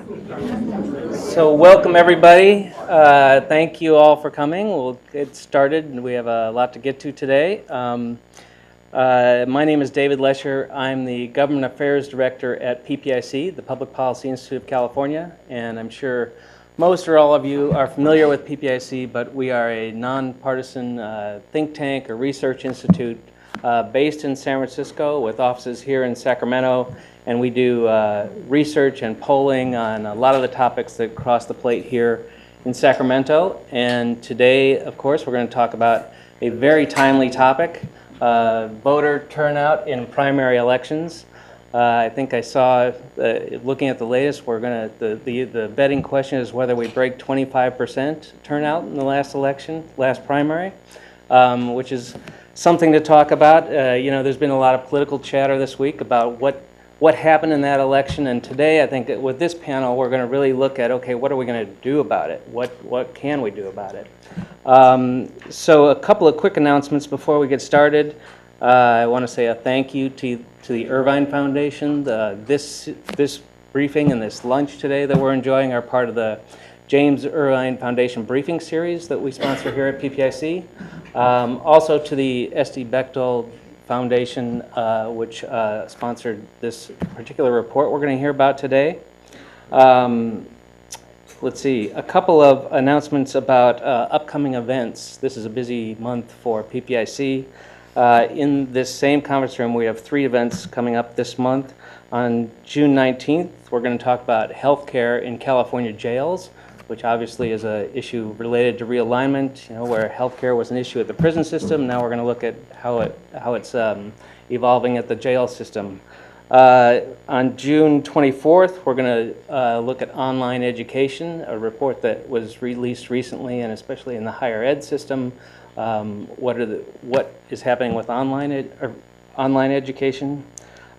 So welcome everybody. Thank you all for coming. We'll get started. We have a lot to get to today. My name is David Lesher. I'm the Government Affairs Director at PPIC, the Public Policy Institute of California, and I'm sure most or all of you are familiar with PPIC, but we are a nonpartisan think tank or research institute based in San Francisco with offices here in Sacramento, and we do research and polling on a lot of the topics that cross the plate here in Sacramento. And today, of course, we're going to talk about a very timely topic, voter turnout in primary elections. I think I saw, looking at the latest, we're going to, the betting question is whether we break 25% turnout in the last election, last primary, which is something to talk about. There's been a lot of political chatter this week about what happened in that election, and today I think that with this panel we're going to really look at, okay, what are we going to do about it? What can we do about it? So a couple of quick announcements before we get started. I want to say a thank you to the Irvine Foundation. This briefing and this lunch today that we're enjoying are part of the James Irvine Foundation briefing series that we sponsor here at PPIC. Also to the S.D. Bechtel Foundation, which sponsored this particular report we're going to hear about today. Let's see, a couple of announcements about upcoming events. This is a busy month for PPIC. In this same conference room, we have 3 events coming up this month. On June 19th, we're going to talk about healthcare in California jails, which obviously is an issue related to realignment, where healthcare was an issue at the prison system. Now we're going to look at how it's evolving at the jail system. On June 24th, we're going to look at online education, a report that was released recently, and especially in the higher ed system. What is happening with online education?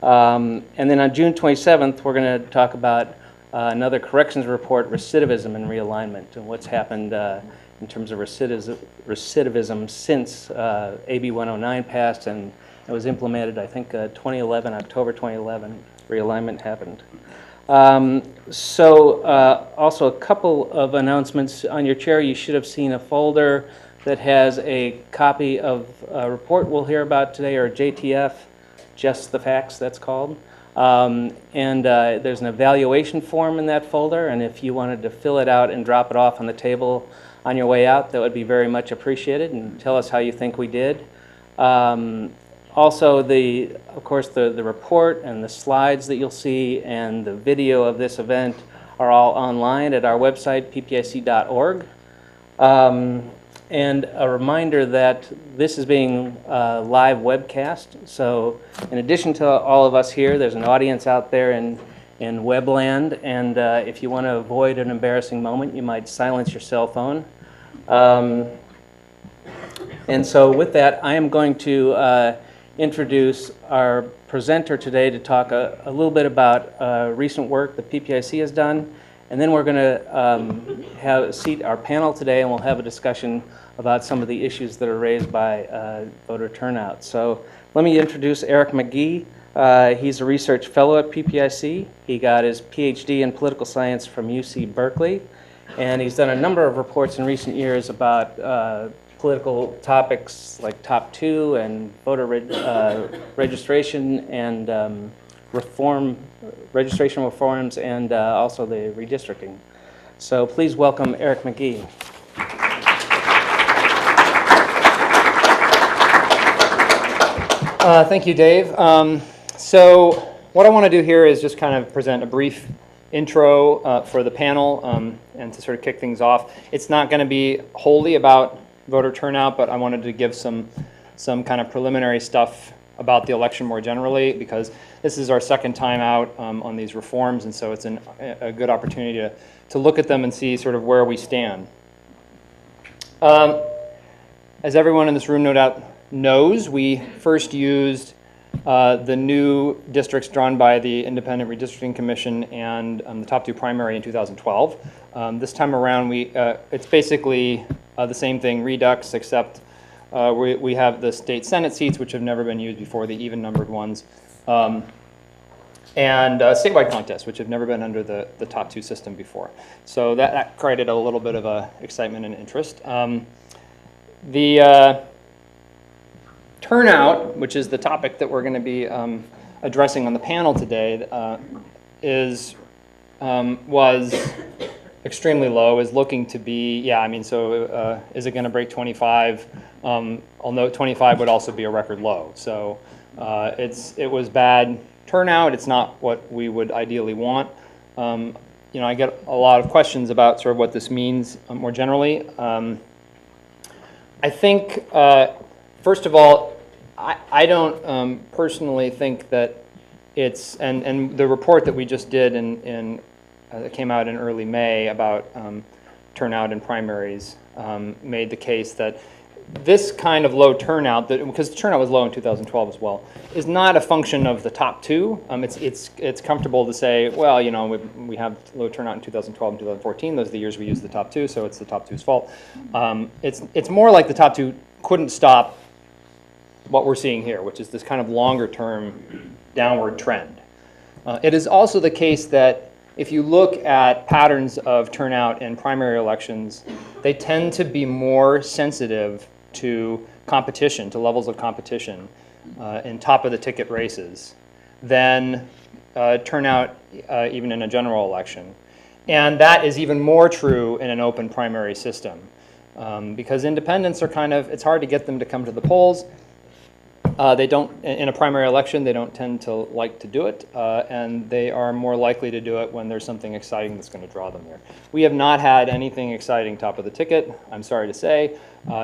And then on June 27th, we're going to talk about another corrections report, recidivism and realignment, and what's happened in terms of recidivism since AB 109 passed and it was implemented, I think, October 2011, realignment happened. Also a couple of announcements. On your chair, you should have seen a folder that has a copy of a report we'll hear about today, or JTF, Just the Facts, that's called. There's an evaluation form in that folder, and if you wanted to fill it out and drop it off on the table on your way out, that would be very much appreciated, and tell us how you think we did. Also, of course, the report and the slides that you'll see and the video of this event are all online at our website, ppic.org. And a reminder that this is being live webcast. So in addition to all of us here, there's an audience out there in webland. And if you want to avoid an embarrassing moment, you might silence your cell phone. And so with that, I am going to introduce our presenter today to talk a little bit about recent work that PPIC has done. And then we're going to seat our panel today, and we'll have a discussion about some of the issues that are raised by voter turnout. So let me introduce Eric McGhee. He's a research fellow at PPIC. He got his PhD in political science from UC Berkeley, and he's done a number of reports in recent years about political topics like Top 2 and voter registration and registration reforms, and also the redistricting. So please welcome Eric McGhee. Thank you, Dave. So what I want to do here is just kind of present a brief intro for the panel and to sort of kick things off. It's not going to be wholly about voter turnout, but I wanted to give some kind of preliminary stuff about the election more generally, because this is our second time out on these reforms, and so it's a good opportunity to look at them and see sort of where we stand. As everyone in this room no doubt knows, we first used the new districts drawn by the Independent Redistricting Commission and the Top 2 primary in 2012. This time around, it's basically the same thing, redux, except we have the state Senate seats, which have never been used before, the even-numbered ones. and statewide contests, which have never been under the top 2 system before. So that created a little bit of excitement and interest. The turnout, which is the topic that we're going to be addressing on the panel today, was extremely low, is looking to be, is it going to break 25? I'll note 25 would also be a record low. So it was bad turnout. It's not what we would ideally want. I get a lot of questions about sort of what this means more generally. I think, first of all, I don't personally think that it's, and the report that we just did that came out in early May about turnout in primaries made the case that this kind of low turnout, because the turnout was low in 2012 as well, is not a function of the top 2. It's comfortable to say, well, we have low turnout in 2012 and 2014. Those are the years we used the top 2, so it's the top 2's fault. It's more like the top 2 couldn't stop what we're seeing here, which is this kind of longer-term downward trend. It is also the case that if you look at patterns of turnout in primary elections, they tend to be more sensitive to competition, to levels of competition in top-of-the-ticket races than turnout even in a general election. And that is even more true in an open primary system because independents are it's hard to get them to come to the polls. They don't, in a primary election, they don't tend to like to do it, and they are more likely to do it when there's something exciting that's going to draw them there. We have not had anything exciting top of the ticket, I'm sorry to say,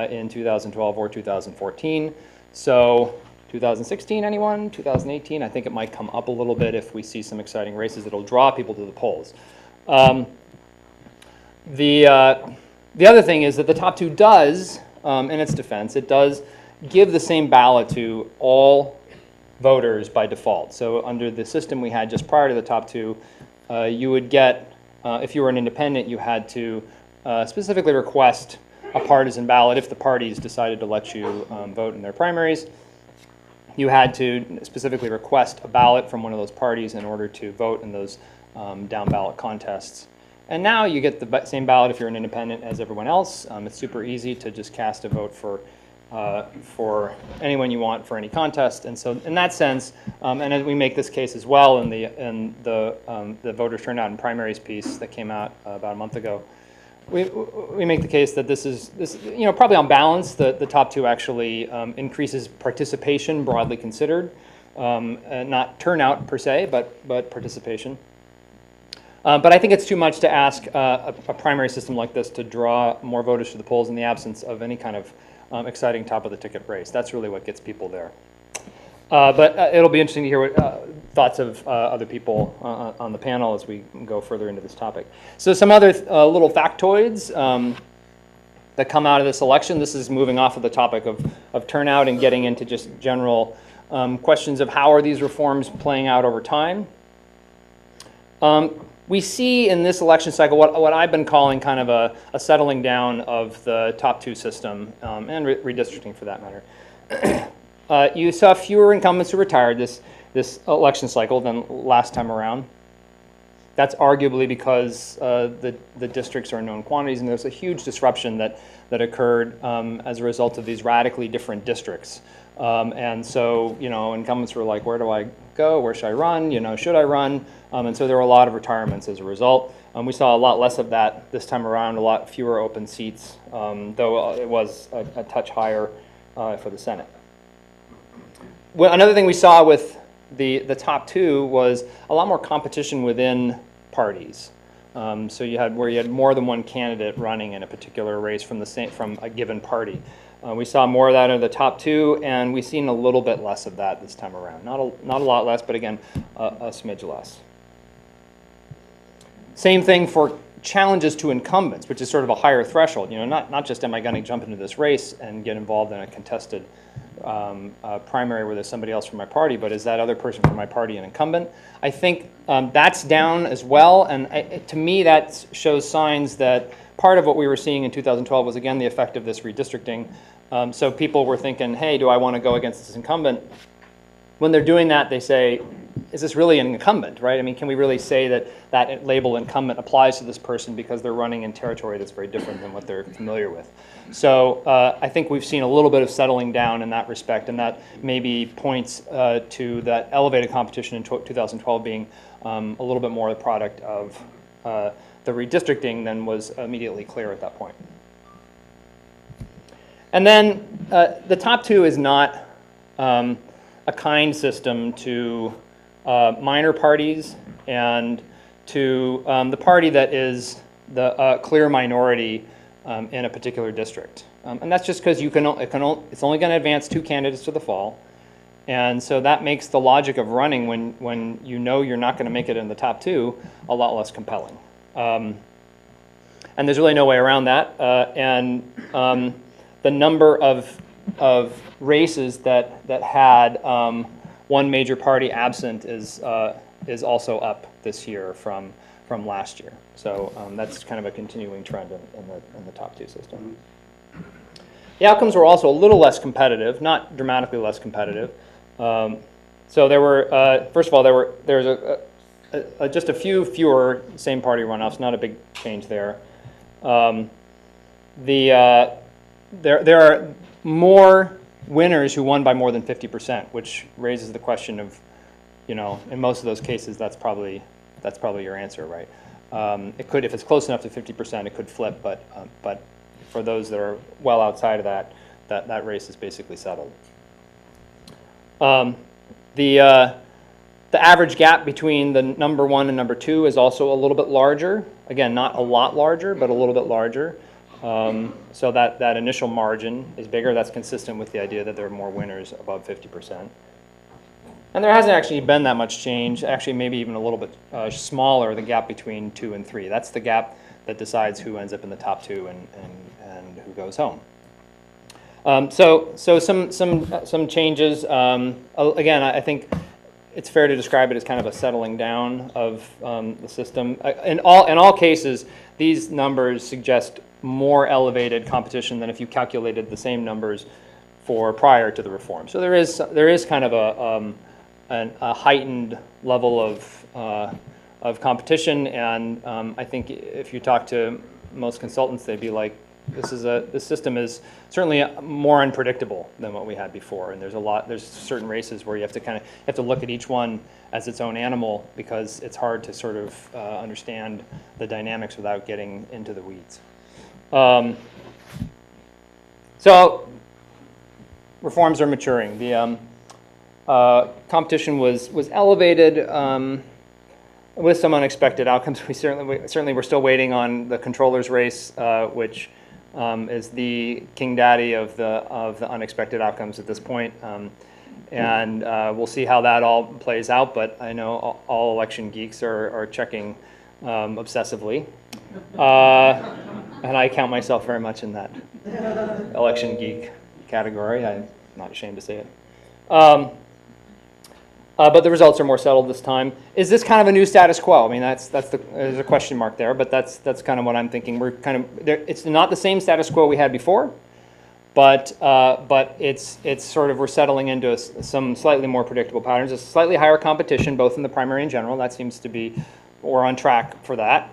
in 2012 or 2014. So 2016, anyone? 2018? I think it might come up a little bit if we see some exciting races that'll draw people to the polls. The other thing is that the top 2 does, in its defense, it does give the same ballot to all voters by default. So under the system we had just prior to the top 2, you would get, if you were an independent, you had to specifically request a partisan ballot if the parties decided to let you vote in their primaries. You had to specifically request a ballot from one of those parties in order to vote in those down ballot contests. And now you get the same ballot if you're an independent as everyone else. It's super easy to just cast a vote for anyone you want for any contest, and so in that sense, and we make this case as well in the voter turnout in primaries piece that came out about a month ago. We make the case that this probably on balance the top 2 actually increases participation broadly considered, not turnout per se, but participation. But I think it's too much to ask a primary system like this to draw more voters to the polls in the absence of any kind of exciting top-of-the-ticket race. That's really what gets people there. But it'll be interesting to hear what thoughts of other people on the panel as we go further into this topic. So some other little factoids that come out of this election. This is moving off of the topic of turnout and getting into just general questions of how are these reforms playing out over time. We see in this election cycle what I've been calling kind of a settling down of the top 2 system and redistricting for that matter. You saw fewer incumbents who retired this election cycle than last time around. That's arguably because the districts are known quantities, and there's a huge disruption that occurred as a result of these radically different districts. And so, incumbents were like, where do I go? Where should I run? Should I run? And so there were a lot of retirements as a result. We saw a lot less of that this time around, a lot fewer open seats, though it was a touch higher for the Senate. Well, another thing we saw with the top 2 was a lot more competition within parties. So you had more than one candidate running in a particular race from a given party. We saw more of that in the top 2, and we've seen a little bit less of that this time around. Not a lot less, but again, a smidge less. Same thing for challenges to incumbents, which is sort of a higher threshold. Not just am I going to jump into this race and get involved in a contested primary where there's somebody else from my party, but is that other person from my party an incumbent? I think that's down as well, and to me that shows signs that part of what we were seeing in 2012 was again the effect of this redistricting. So people were thinking, hey, do I want to go against this incumbent? When they're doing that, they say, is this really an incumbent, right? I mean, can we really say that that label incumbent applies to this person because they're running in territory that's very different than what they're familiar with? So I think we've seen a little bit of settling down in that respect, and that maybe points to that elevated competition in 2012 being a little bit more the product of the redistricting than was immediately clear at that point. And then the top two is not a kind system to minor parties and to the party that is the clear minority in a particular district. And that's just because it's only going to advance 2 candidates to the fall. And so that makes the logic of running when you know you're not going to make it in the top 2 a lot less compelling. And there's really no way around that. The number of races that had one major party absent is also up this year from last year. So that's kind of a continuing trend in the top 2 system. The outcomes were also a little less competitive, not dramatically less competitive. So there were, first of all, there's just a few fewer same party runoffs, not a big change there. There are more winners who won by more than 50%, which raises the question of, in most of those cases, that's probably your answer, right? It could, if it's close enough to 50%, it could flip, but for those that are well outside of that race is basically settled. The average gap between the number 1 and number 2 is also a little bit larger. Again, not a lot larger, but a little bit larger. So that initial margin is bigger. That's consistent with the idea that there are more winners above 50%. And there hasn't actually been that much change. Actually, maybe even a little bit smaller, the gap between 2 and 3. That's the gap that decides who ends up in the top 2 and who goes home. So some changes. Again, I think it's fair to describe it as kind of a settling down of the system. In all cases, these numbers suggest more elevated competition than if you calculated the same numbers for prior to the reform. So there is kind of a heightened level of competition, and I think if you talk to most consultants, they'd be like, this system is certainly more unpredictable than what we had before, and there's certain races where you have to look at each one as its own animal, because it's hard to sort of understand the dynamics without getting into the weeds. So reforms are maturing. The competition was elevated with some unexpected outcomes. We certainly we're still waiting on the controller's race, which is the king daddy of the unexpected outcomes at this point, and we'll see how that all plays out. But I know all election geeks are checking obsessively, and I count myself very much in that election geek category. I'm not ashamed to say it. But the results are more settled this time. Is this kind of a new status quo? I mean, there's a question mark there, but that's kind of what I'm thinking. We're kind of it's not the same status quo we had before, but it's sort of, we're settling into some slightly more predictable patterns. A slightly higher competition, both in the primary and general. That seems to be, we're on track for that.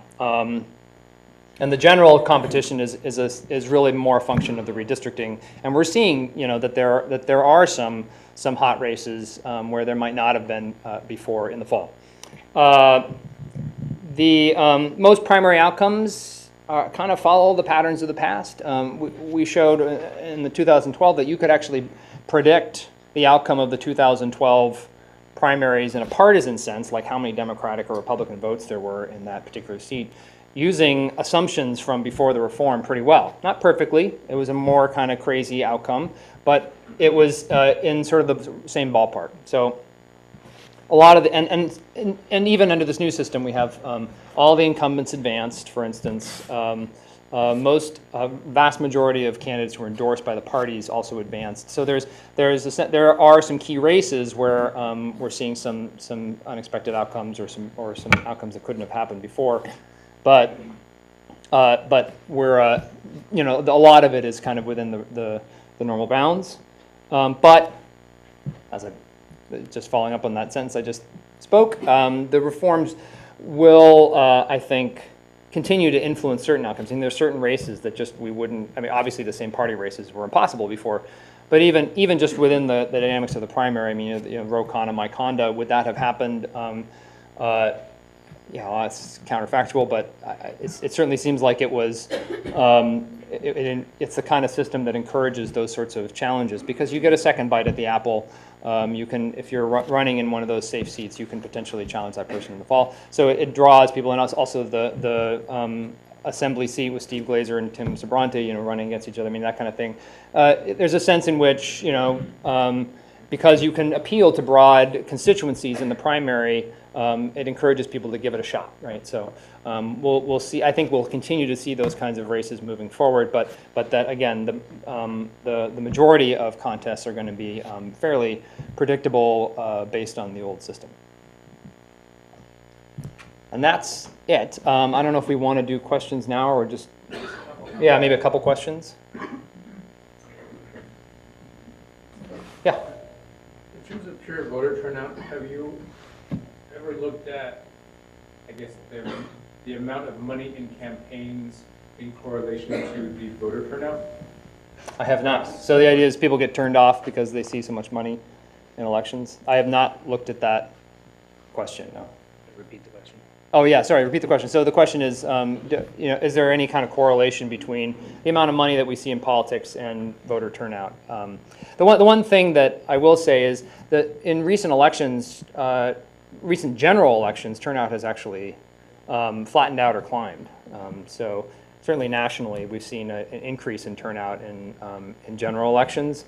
And the general competition is really more a function of the redistricting, and we're seeing that there are some hot races where there might not have been before in the fall. The most primary outcomes kind of follow the patterns of the past. We showed in the 2012 that you could actually predict the outcome of the 2012 primaries in a partisan sense, like how many Democratic or Republican votes there were in that particular seat, using assumptions from before the reform pretty well. Not perfectly. It was a more kind of crazy outcome, but it was in sort of the same ballpark. So a lot of the, and even under this new system, we have all the incumbents advanced, for instance. Vast majority of candidates who were endorsed by the parties also advanced. So there are some key races where we're seeing some unexpected outcomes or some outcomes that couldn't have happened before. But we're a lot of it is kind of within the normal bounds. But as just following up on that sentence I just spoke. The reforms will, I think, continue to influence certain outcomes. And there's certain races that just we wouldn't, I mean, obviously the same party races were impossible before, but even just within the dynamics of the primary, I mean, Ro Khanna, Mike Honda, would that have happened? It's counterfactual, but it certainly seems like it was, it's the kind of system that encourages those sorts of challenges because you get a second bite at the apple. You can, if you're running in one of those safe seats, you can potentially challenge that person in the fall. So it draws people, and also the assembly seat with Steve Glazer and Tim Sobrante, running against each other. I mean, that kind of thing. There's a sense in which, because you can appeal to broad constituencies in the primary, it encourages people to give it a shot, right? So we'll see. I think we'll continue to see those kinds of races moving forward, but that again, the majority of contests are going to be fairly predictable based on the old system. And that's it. I don't know if we want to do questions now or just, yeah, maybe a couple questions. Yeah. In terms of pure voter turnout, have you ever looked at, I guess, the amount of money in campaigns in correlation to the voter turnout? I have not. So the idea is people get turned off because they see so much money in elections. I have not looked at that question, no. Repeat the question. Oh yeah, sorry, repeat the question. So the question is, is there any kind of correlation between the amount of money that we see in politics and voter turnout? The one thing that I will say is that in recent elections, recent general elections, turnout has actually flattened out or climbed. So certainly nationally, we've seen an increase in turnout in general elections.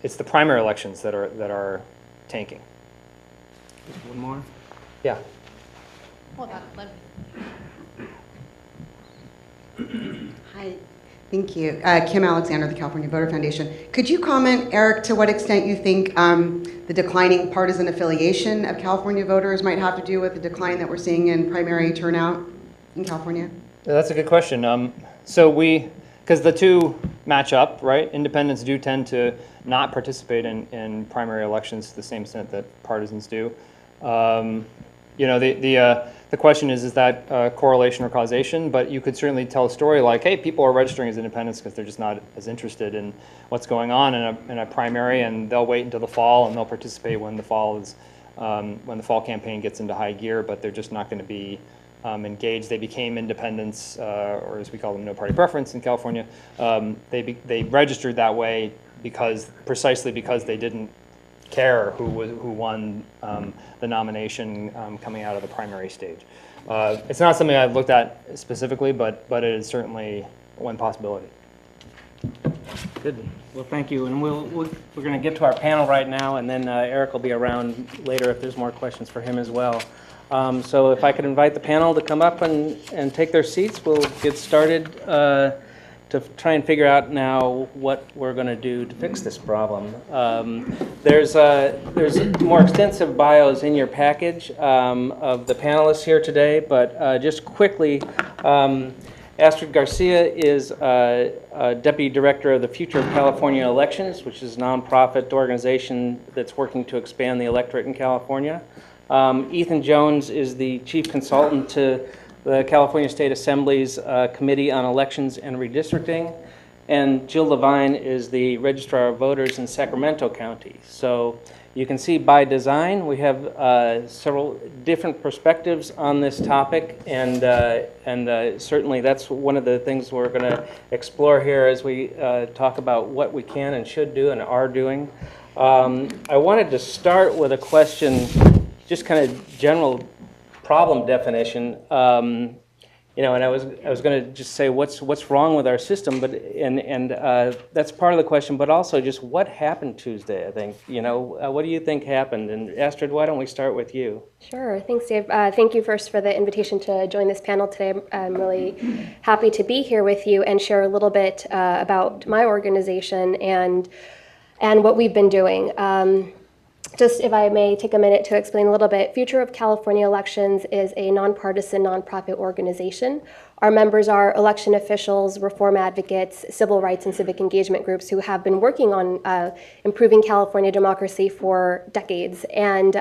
It's the primary elections that are tanking. One more. Yeah. Hold on, Hi, thank you. Kim Alexander, the California Voter Foundation. Could you comment, Eric, to what extent you think the declining partisan affiliation of California voters might have to do with the decline that we're seeing in primary turnout in California? That's a good question. Because the two match up, right? Independents do tend to not participate in primary elections to the same extent that partisans do. The question is that correlation or causation? But you could certainly tell a story like, hey, people are registering as independents because they're just not as interested in what's going on in a primary, and they'll wait until the fall and they'll participate when the fall campaign gets into high gear, but they're just not going to be engaged. They became independents, or as we call them, no party preference in California. They registered that way precisely because they didn't care who won the nomination coming out of the primary stage. It's not something I've looked at specifically, but it is certainly one possibility. Good. Well, thank you. And we're going to get to our panel right now, and then Eric will be around later if there's more questions for him as well. So if I could invite the panel to come up and take their seats, we'll get started to try and figure out now what we're going to do to fix this problem. There's more extensive bios in your package of the panelists here today, but just quickly, Astrid Garcia is Deputy Director of the Future of California Elections, which is a nonprofit organization that's working to expand the electorate in California. Ethan Jones is the Chief Consultant to the California State Assembly's Committee on Elections and Redistricting, and Jill LaVine is the Registrar of Voters in Sacramento County. So you can see by design we have several different perspectives on this topic, and certainly that's one of the things we're going to explore here as we talk about what we can and should do and are doing. I wanted to start with a question, just kind of general problem definition, and I was going to just say what's wrong with our system, but that's part of the question, but also just what happened Tuesday. I think what do you think happened? And Astrid, why don't we start with you? Sure, thanks, Dave. Thank you first for the invitation to join this panel today. I'm really happy to be here with you and share a little bit about my organization and what we've been doing. Just if I may take a minute to explain a little bit, Future of California Elections is a nonpartisan nonprofit organization. Our members are election officials, reform advocates, civil rights and civic engagement groups who have been working on improving California democracy for decades. And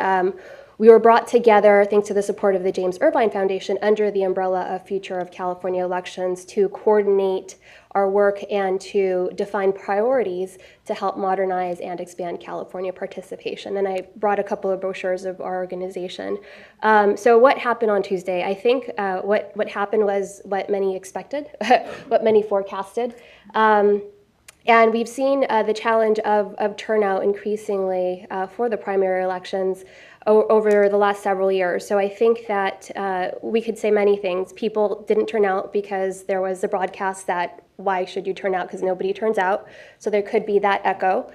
we were brought together, thanks to the support of the James Irvine Foundation, under the umbrella of Future of California Elections to coordinate our work and to define priorities to help modernize and expand California participation. And I brought a couple of brochures of our organization. So what happened on Tuesday? I think what happened was what many expected, what many forecasted. And we've seen the challenge of turnout increasingly for the primary elections over the last several years. So I think that we could say many things. People didn't turn out because there was a broadcast that why should you turn out because nobody turns out. So there could be that echo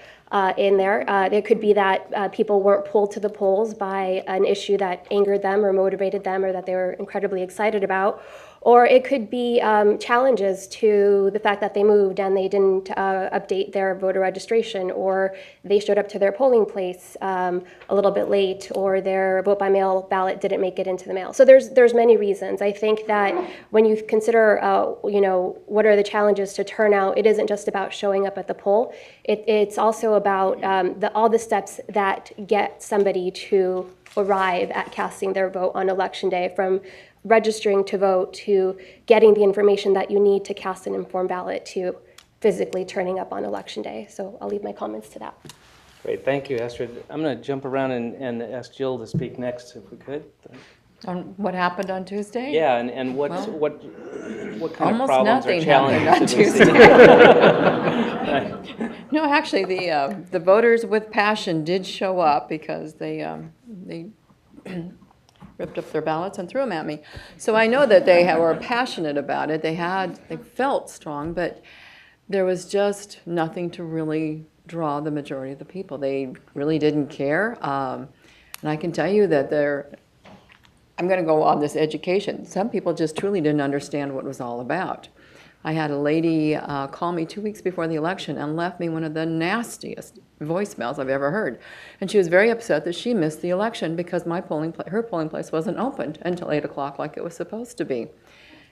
in there. There could be that people weren't pulled to the polls by an issue that angered them or motivated them or that they were incredibly excited about. Or it could be challenges to the fact that they moved and they didn't update their voter registration, or they showed up to their polling place a little bit late, or their vote-by-mail ballot didn't make it into the mail. So there's many reasons. I think that when you consider, what are the challenges to turnout, it isn't just about showing up at the poll. It's also about all the steps that get somebody to arrive at casting their vote on Election Day, from registering to vote, to getting the information that you need to cast an informed ballot, to physically turning up on Election Day. So I'll leave my comments to that. Great, thank you, Astrid. I'm going to jump around and ask Jill to speak next, if we could. On what happened on Tuesday? Yeah, and what kind of Almost problems or nothing happened on challenges did we see? Tuesday. No, actually, the voters with passion did show up because they ripped up their ballots and threw them at me. So I know that they were passionate about it. They felt strong, but there was just nothing to really draw the majority of the people. They really didn't care. And I can tell you that I'm going to go on this education. Some people just truly didn't understand what it was all about. I had a lady call me 2 weeks before the election and left me one of the nastiest voicemails I've ever heard. And she was very upset that she missed the election because her polling place wasn't opened until 8 o'clock like it was supposed to be.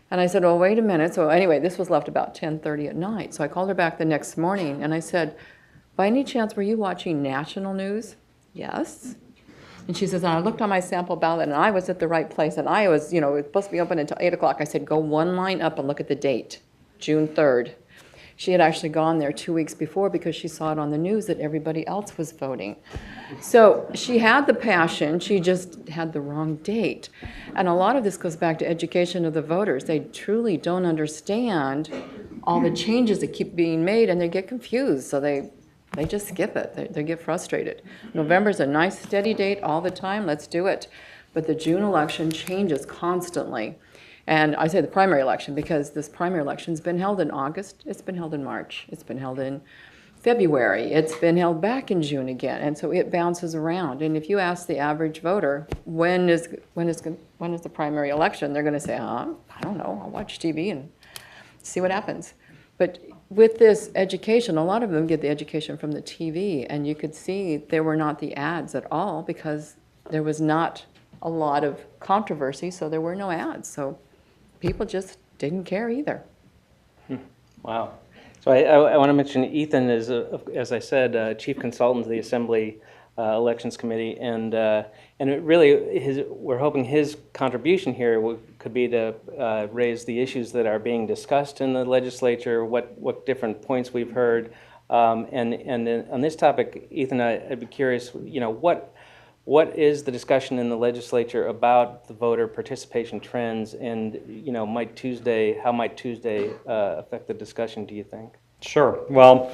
And I said, oh, wait a minute. So anyway, this was left about 10:30 at night. So I called her back the next morning and I said, by any chance, were you watching national news? Yes. And she says, I looked on my sample ballot and I was at the right place and I was, it was supposed to be open until 8 o'clock. I said, go one line up and look at the date, June 3rd. She had actually gone there 2 weeks before because she saw it on the news that everybody else was voting. So she had the passion, she just had the wrong date. And a lot of this goes back to education of the voters. They truly don't understand all the changes that keep being made and they get confused. So they just skip it. They get frustrated. November's a nice steady date all the time, let's do it. But the June election changes constantly. And I say the primary election because this primary election's been held in August, it's been held in March, it's been held in February, it's been held back in June again, and so it bounces around. And if you ask the average voter, when is the primary election, they're going to say, I don't know, I'll watch TV and see what happens. But with this education, a lot of them get the education from the TV, and you could see there were not the ads at all because there was not a lot of controversy, so there were no ads. So people just didn't care either. Wow. So I want to mention Ethan is, as I said, chief consultant to the Assembly Elections Committee, and it really we're hoping his contribution here could be to raise the issues that are being discussed in the legislature, what different points we've heard, and on this topic, Ethan, I'd be curious, what is the discussion in the legislature about the voter participation trends, and how might Tuesday affect the discussion, do you think? Sure. Well,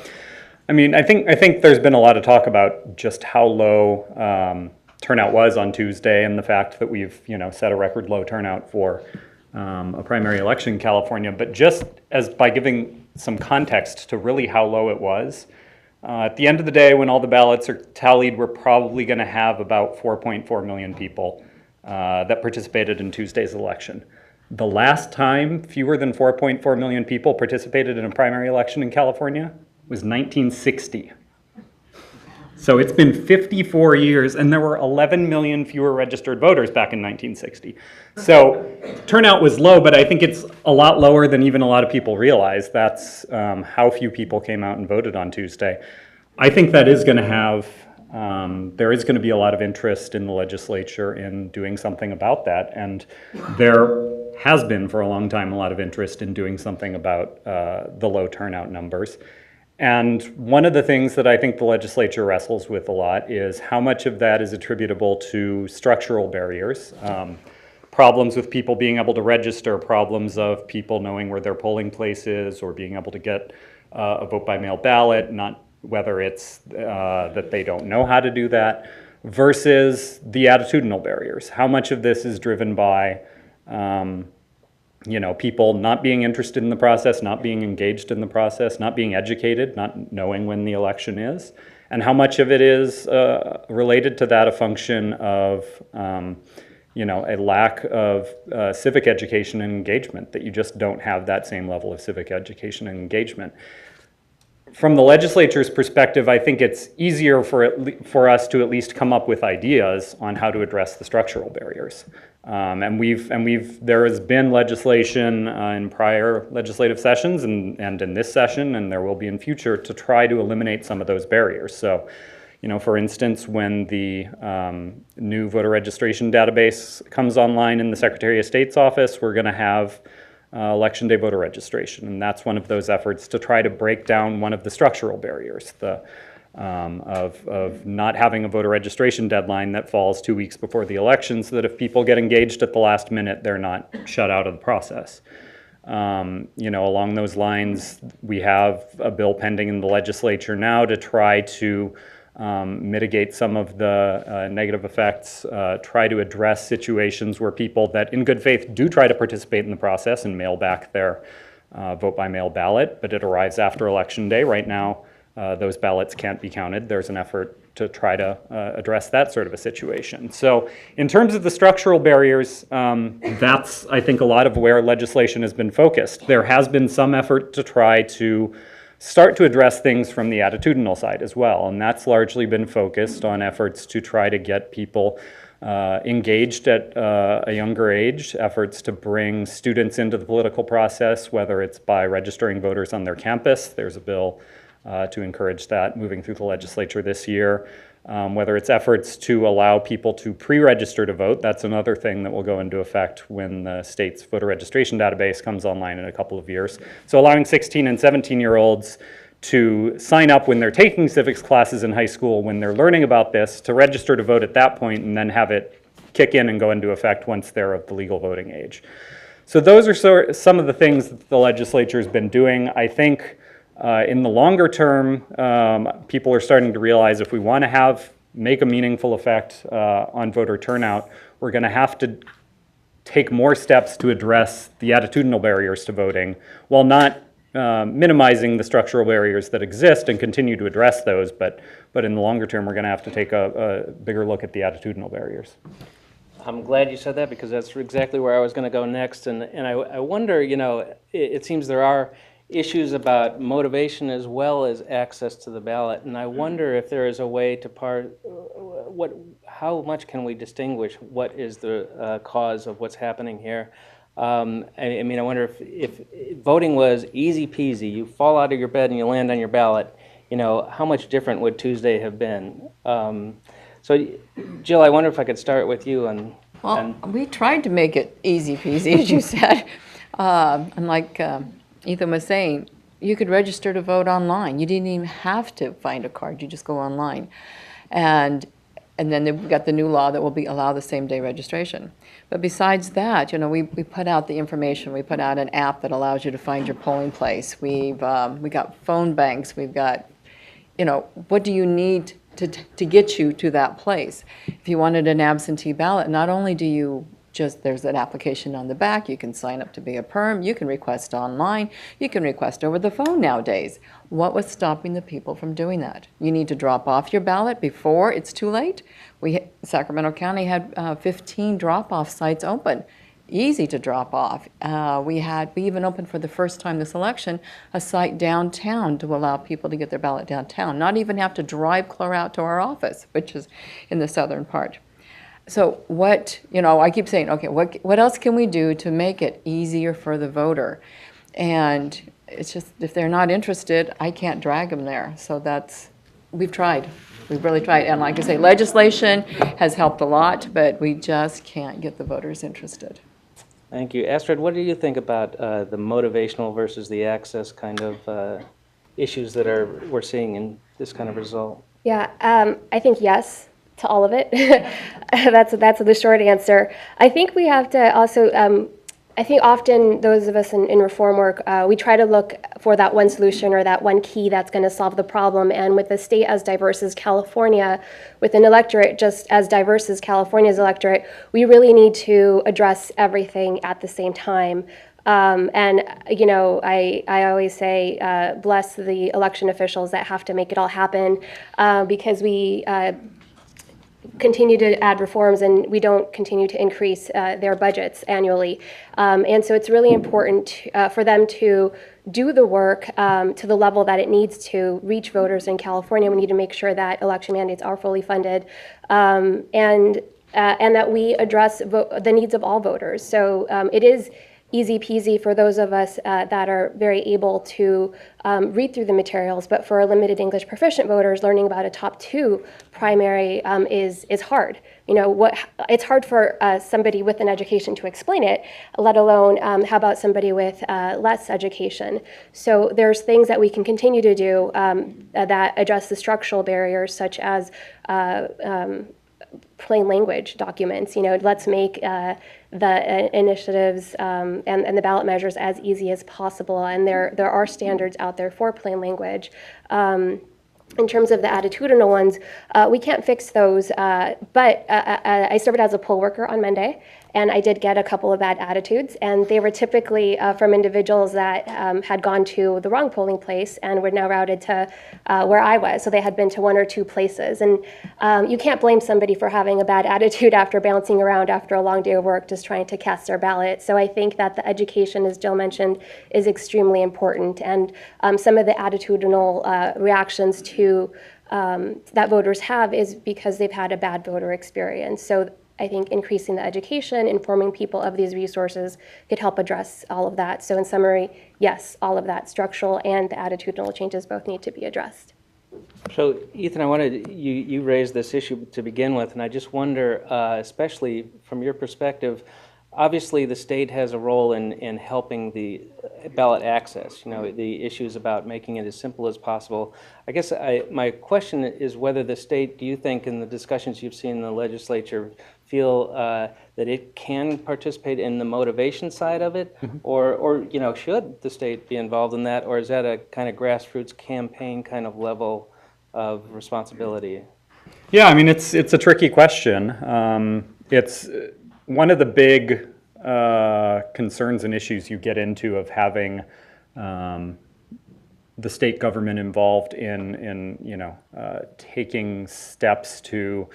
I mean, I think there's been a lot of talk about just how low turnout was on Tuesday, and the fact that we've set a record low turnout for a primary election in California. But just as by giving some context to really how low it was. At the end of the day, when all the ballots are tallied, we're probably going to have about 4.4 million people that participated in Tuesday's election. The last time fewer than 4.4 million people participated in a primary election in California was 1960. So it's been 54 years, and there were 11 million fewer registered voters back in 1960. So turnout was low, but I think it's a lot lower than even a lot of people realize. That's how few people came out and voted on Tuesday. I think that is going to have there is going to be a lot of interest in the legislature in doing something about that. And there has been for a long time a lot of interest in doing something about the low turnout numbers. And one of the things that I think the legislature wrestles with a lot is how much of that is attributable to structural barriers. Problems with people being able to register, problems of people knowing where their polling place is or being able to get a vote by mail ballot, not whether it's that they don't know how to do that, versus the attitudinal barriers. How much of this is driven by people not being interested in the process, not being engaged in the process, not being educated, not knowing when the election is, and how much of it is related to that a function of a lack of civic education and engagement, that you just don't have that same level of civic education and engagement. From the legislature's perspective, I think it's easier for us to at least come up with ideas on how to address the structural barriers. There has been legislation in prior legislative sessions and in this session, and there will be in future, to try to eliminate some of those barriers. So, for instance, when the new voter registration database comes online in the Secretary of State's office, we're going to have Election Day voter registration, and that's one of those efforts to try to break down one of the structural barriers, of not having a voter registration deadline that falls 2 weeks before the election, so that if people get engaged at the last minute, they're not shut out of the process. Along those lines, we have a bill pending in the legislature now to try to mitigate some of the negative effects, try to address situations where people that in good faith do try to participate in the process and mail back their vote by mail ballot, but it arrives after Election Day. Right now, those ballots can't be counted. There's an effort to try to address that sort of a situation. So in terms of the structural barriers, that's, I think, a lot of where legislation has been focused. There has been some effort to try to start to address things from the attitudinal side as well, and that's largely been focused on efforts to try to get people engaged at a younger age, efforts to bring students into the political process, whether it's by registering voters on their campus. There's a bill to encourage that moving through the legislature this year. Whether it's efforts to allow people to pre-register to vote, that's another thing that will go into effect when the state's voter registration database comes online in a couple of years. So allowing 16 and 17-year-olds to sign up when they're taking civics classes in high school, when they're learning about this, to register to vote at that point, and then have it kick in and go into effect once they're of the legal voting age. So those are some of the things that the legislature has been doing. I think in the longer term, people are starting to realize if we want to make a meaningful effect on voter turnout, we're going to have to take more steps to address the attitudinal barriers to voting, while not minimizing the structural barriers that exist, and continue to address those. But in the longer term, we're going to have to take a bigger look at the attitudinal barriers. I'm glad you said that, because that's exactly where I was going to go next. And I wonder, it seems there are issues about motivation as well as access to the ballot, and I wonder if there is a way to how much can we distinguish what is the cause of what's happening here? I wonder if voting was easy peasy, you fall out of your bed and you land on your ballot, how much different would Tuesday have been? So, Jill, I wonder if I could start with you. We tried to make it easy peasy, as you said. Like Ethan was saying, you could register to vote online. You didn't even have to find a card. You just go online. And then they've got the new law that will allow the same-day registration. But besides that, we put out the information. We put out an app that allows you to find your polling place. We got phone banks. We've got, what do you need to get you to that place? If you wanted an absentee ballot, not only do you there's an application on the back, you can sign up to be a perm, you can request online, you can request over the phone nowadays. What was stopping the people from doing that? You need to drop off your ballot before it's too late. Sacramento County had 15 drop-off sites open, easy to drop off. We even opened for the first time this election a site downtown to allow people to get their ballot downtown, not even have to drive clear out to our office, which is in the southern part. So I keep saying, okay, what else can we do to make it easier for the voter? And it's just, if they're not interested, I can't drag them there. So we've tried. We've really tried, and like I say, legislation has helped a lot, but we just can't get the voters interested. Thank you. Astrid, what do you think about the motivational versus the access kind of issues that we're seeing in this kind of result? Yeah, I think yes to all of it. That's the short answer. I think we have to also, I think often those of us in reform work, we try to look for that one solution or that one key that's going to solve the problem. And with a state as diverse as California, with an electorate just as diverse as California's electorate, we really need to address everything at the same time. And, you know, I always say, bless the election officials that have to make it all happen, because we continue to add reforms and we don't continue to increase their budgets annually. And so it's really important for them to do the work to the level that it needs to reach voters in California. We need to make sure that election mandates are fully funded, and that we address the needs of all voters. So it is easy peasy for those of us that are very able to read through the materials, but for limited English proficient voters, learning about a top 2 primary is hard. You know, it's hard for somebody with an education to explain it, let alone how about somebody with less education. So there's things that we can continue to do that address the structural barriers, such as plain language documents. You know, let's make the initiatives and the ballot measures as easy as possible. And there are standards out there for plain language. In terms of the attitudinal ones, we can't fix those, but I served as a poll worker on Monday, and I did get a couple of bad attitudes, and they were typically from individuals that had gone to the wrong polling place and were now routed to where I was, so they had been to 1 or 2 places. And you can't blame somebody for having a bad attitude after bouncing around after a long day of work just trying to cast their ballot. So I think that the education, as Jill mentioned, is extremely important, and some of the attitudinal reactions to that voters have is because they've had a bad voter experience. So I think increasing the education, informing people of these resources could help address all of that. So in summary, yes, all of that structural and the attitudinal changes both need to be addressed. So Ethan, I wanted, you raised this issue to begin with, and I just wonder, especially from your perspective, obviously the state has a role in helping the ballot access, you know, the issues about making it as simple as possible. I guess my question is whether the state, do you think in the discussions you've seen in the legislature, feel that it can participate in the motivation side of it, or you know, should the state be involved in that, or is that a kind of grassroots campaign kind of level of responsibility? Yeah, I mean, it's a tricky question. It's one of the big concerns and issues you get into of having the state government involved in you know, taking steps to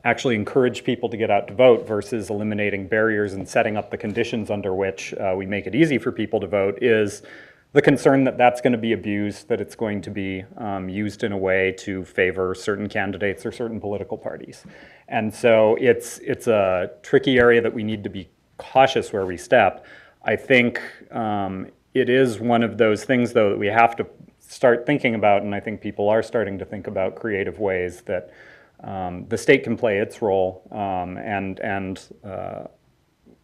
actually encourage people to get out to vote versus eliminating barriers and setting up the conditions under which we make it easy for people to vote is the concern that that's going to be abused, that it's going to be used in a way to favor certain candidates or certain political parties. And so it's a tricky area that we need to be cautious where we step. I think it is one of those things, though, that we have to start thinking about, and I think people are starting to think about creative ways that the state can play its role, and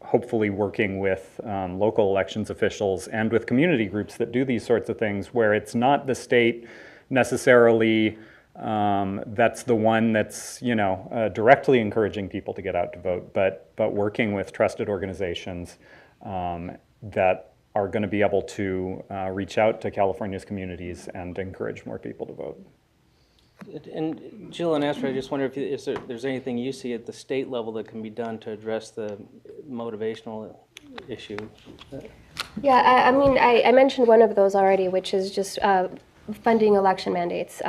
hopefully working with local elections officials and with community groups that do these sorts of things, where it's not the state necessarily that's the one that's, you know, directly encouraging people to get out to vote, but working with trusted organizations that are going to be able to reach out to California's communities and encourage more people to vote. And Jill and Astrid, I just wonder if there's anything you see at the state level that can be done to address the motivational issue. Yeah, I mean, I mentioned one of those already, which is just funding election mandates.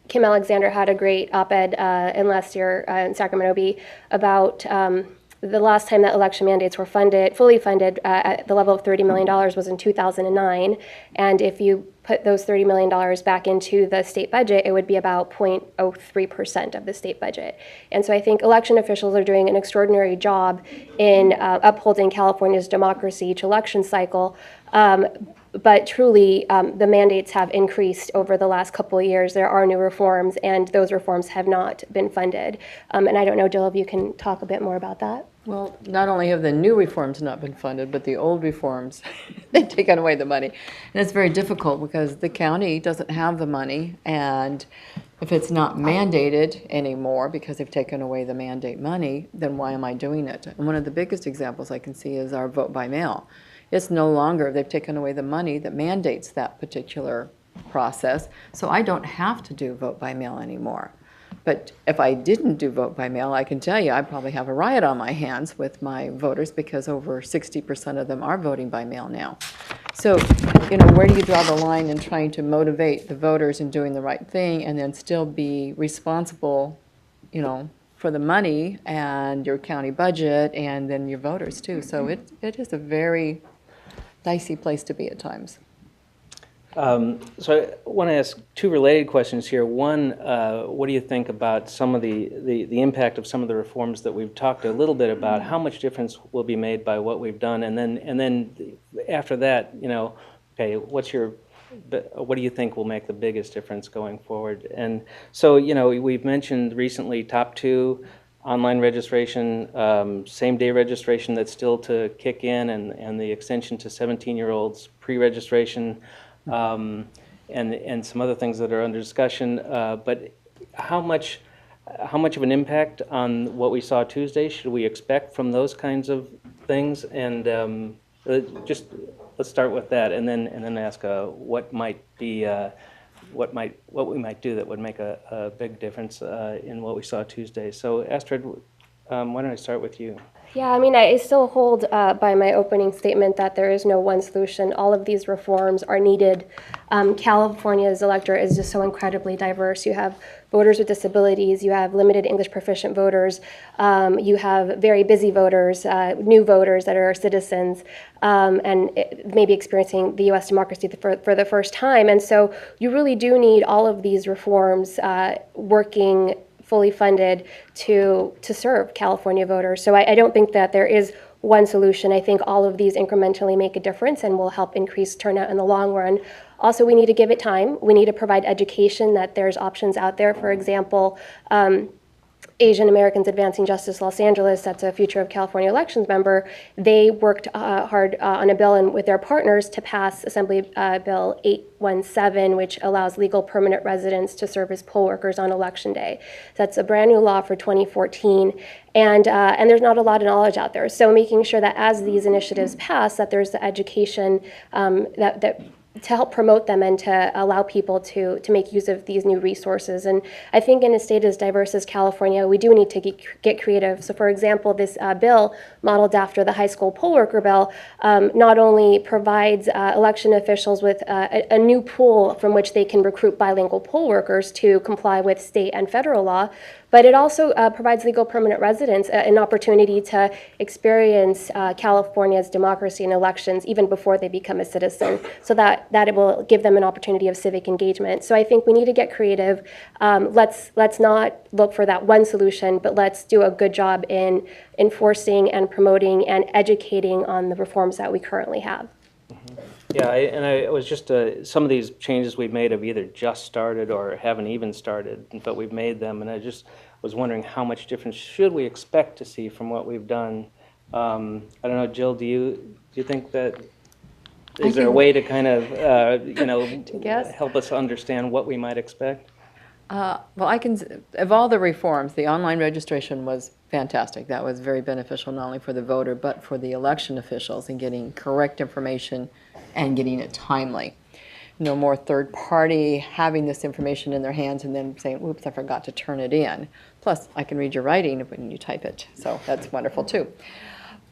Kim Alexander had a great op-ed in last year in Sacramento Bee about the last time that election mandates were fully funded at the level of $30 million was in 2009. And if you put those $30 million back into the state budget, it would be about 0.03% of the state budget. And so I think election officials are doing an extraordinary job in upholding California's democracy each election cycle. But truly, the mandates have increased over the last couple of years. There are new reforms, and those reforms have not been funded. And I don't know, Jill, if you can talk a bit more about that. Well, not only have the new reforms not been funded, but the old reforms, they've taken away the money. And it's very difficult because the county doesn't have the money, and if it's not mandated anymore because they've taken away the mandate money, then why am I doing it? And one of the biggest examples I can see is our vote by mail. It's no longer, they've taken away the money that mandates that particular process, so I don't have to do vote by mail anymore. But if I didn't do vote by mail, I can tell you I'd probably have a riot on my hands with my voters because over 60% of them are voting by mail now. So, where do you draw the line in trying to motivate the voters in doing the right thing and then still be responsible, for the money and your county budget and then your voters too? So it is a very dicey place to be at times. So I want to ask two related questions here. One, what do you think about some of the impact of some of the reforms that we've talked a little bit about? How much difference will be made by what we've done? And then after that, okay, what do you think will make the biggest difference going forward? And so, we've mentioned recently top 2, online registration, same-day registration that's still to kick in, and the extension to 17-year-olds, pre-registration, and some other things that are under discussion. But how much of an impact on what we saw Tuesday should we expect from those kinds of things? And just let's start with that, and then ask what might be what we might do that would make a big difference in what we saw Tuesday. So Astrid, why don't I start with you? Yeah, I still hold by my opening statement that there is no one solution. All of these reforms are needed. California's electorate is just so incredibly diverse. You have voters with disabilities, you have limited English proficient voters, you have very busy voters, new voters that are citizens, and maybe experiencing the U.S. democracy for the first time. And so you really do need all of these reforms working fully funded to serve California voters. So I don't think that there is one solution. I think all of these incrementally make a difference and will help increase turnout in the long run. Also, we need to give it time. We need to provide education that there's options out there. For example, Asian Americans Advancing Justice Los Angeles, that's a Future of California Elections member, they worked hard on a bill and with their partners to pass Assembly Bill 817, which allows legal permanent residents to serve as poll workers on Election Day. That's a brand new law for 2014, and there's not a lot of knowledge out there. So making sure that as these initiatives pass, that there's the education that to help promote them and to allow people to make use of these new resources. And I think in a state as diverse as California, we do need to get creative. So for example, this bill, modeled after the high school poll worker bill, not only provides election officials with a new pool from which they can recruit bilingual poll workers to comply with state and federal law, but it also provides legal permanent residents an opportunity to experience California's democracy and elections even before they become a citizen, so that it will give them an opportunity of civic engagement. So I think we need to get creative. Let's not look for that one solution, but let's do a good job in enforcing and promoting and educating on the reforms that we currently have. Mm-hmm. Yeah, it was just some of these changes we've made have either just started or haven't even started, but we've made them, and I just was wondering how much difference should we expect to see from what we've done. I don't know, Jill, do you think that is there a way to kind of help us understand what we might expect? Well, of all the reforms, the online registration was fantastic. That was very beneficial not only for the voter, but for the election officials in getting correct information and getting it timely. No more third party having this information in their hands and then saying, oops, I forgot to turn it in. Plus, I can read your writing when you type it, so that's wonderful too.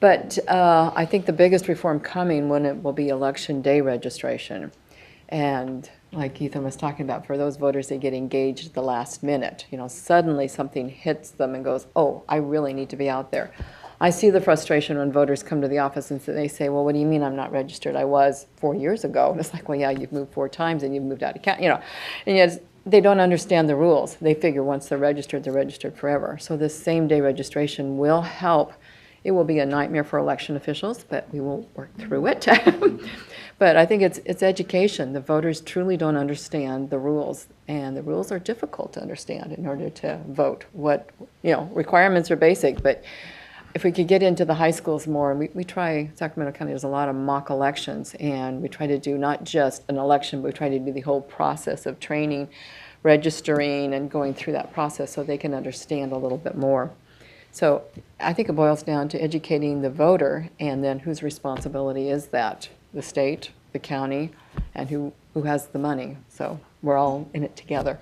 But I think the biggest reform coming will be election day registration. And like Ethan was talking about, for those voters that get engaged at the last minute, suddenly something hits them and goes, oh, I really need to be out there. I see the frustration when voters come to the office and they say, well, what do you mean I'm not registered? I was 4 years ago. And it's like, well, yeah, you've moved 4 times and you've moved out of county, And yet they don't understand the rules. They figure once they're registered forever. So this same day registration will help It will be a nightmare for election officials, but we will work through it. But I think it's education. The voters truly don't understand the rules, and the rules are difficult to understand in order to vote. Requirements are basic, but if we could get into the high schools more, and we try, Sacramento County does a lot of mock elections, and we try to do not just an election, but we try to do the whole process of training, registering, and going through that process so they can understand a little bit more. So I think it boils down to educating the voter, and then whose responsibility is that? The state, the county, and who has the money. So we're all in it together.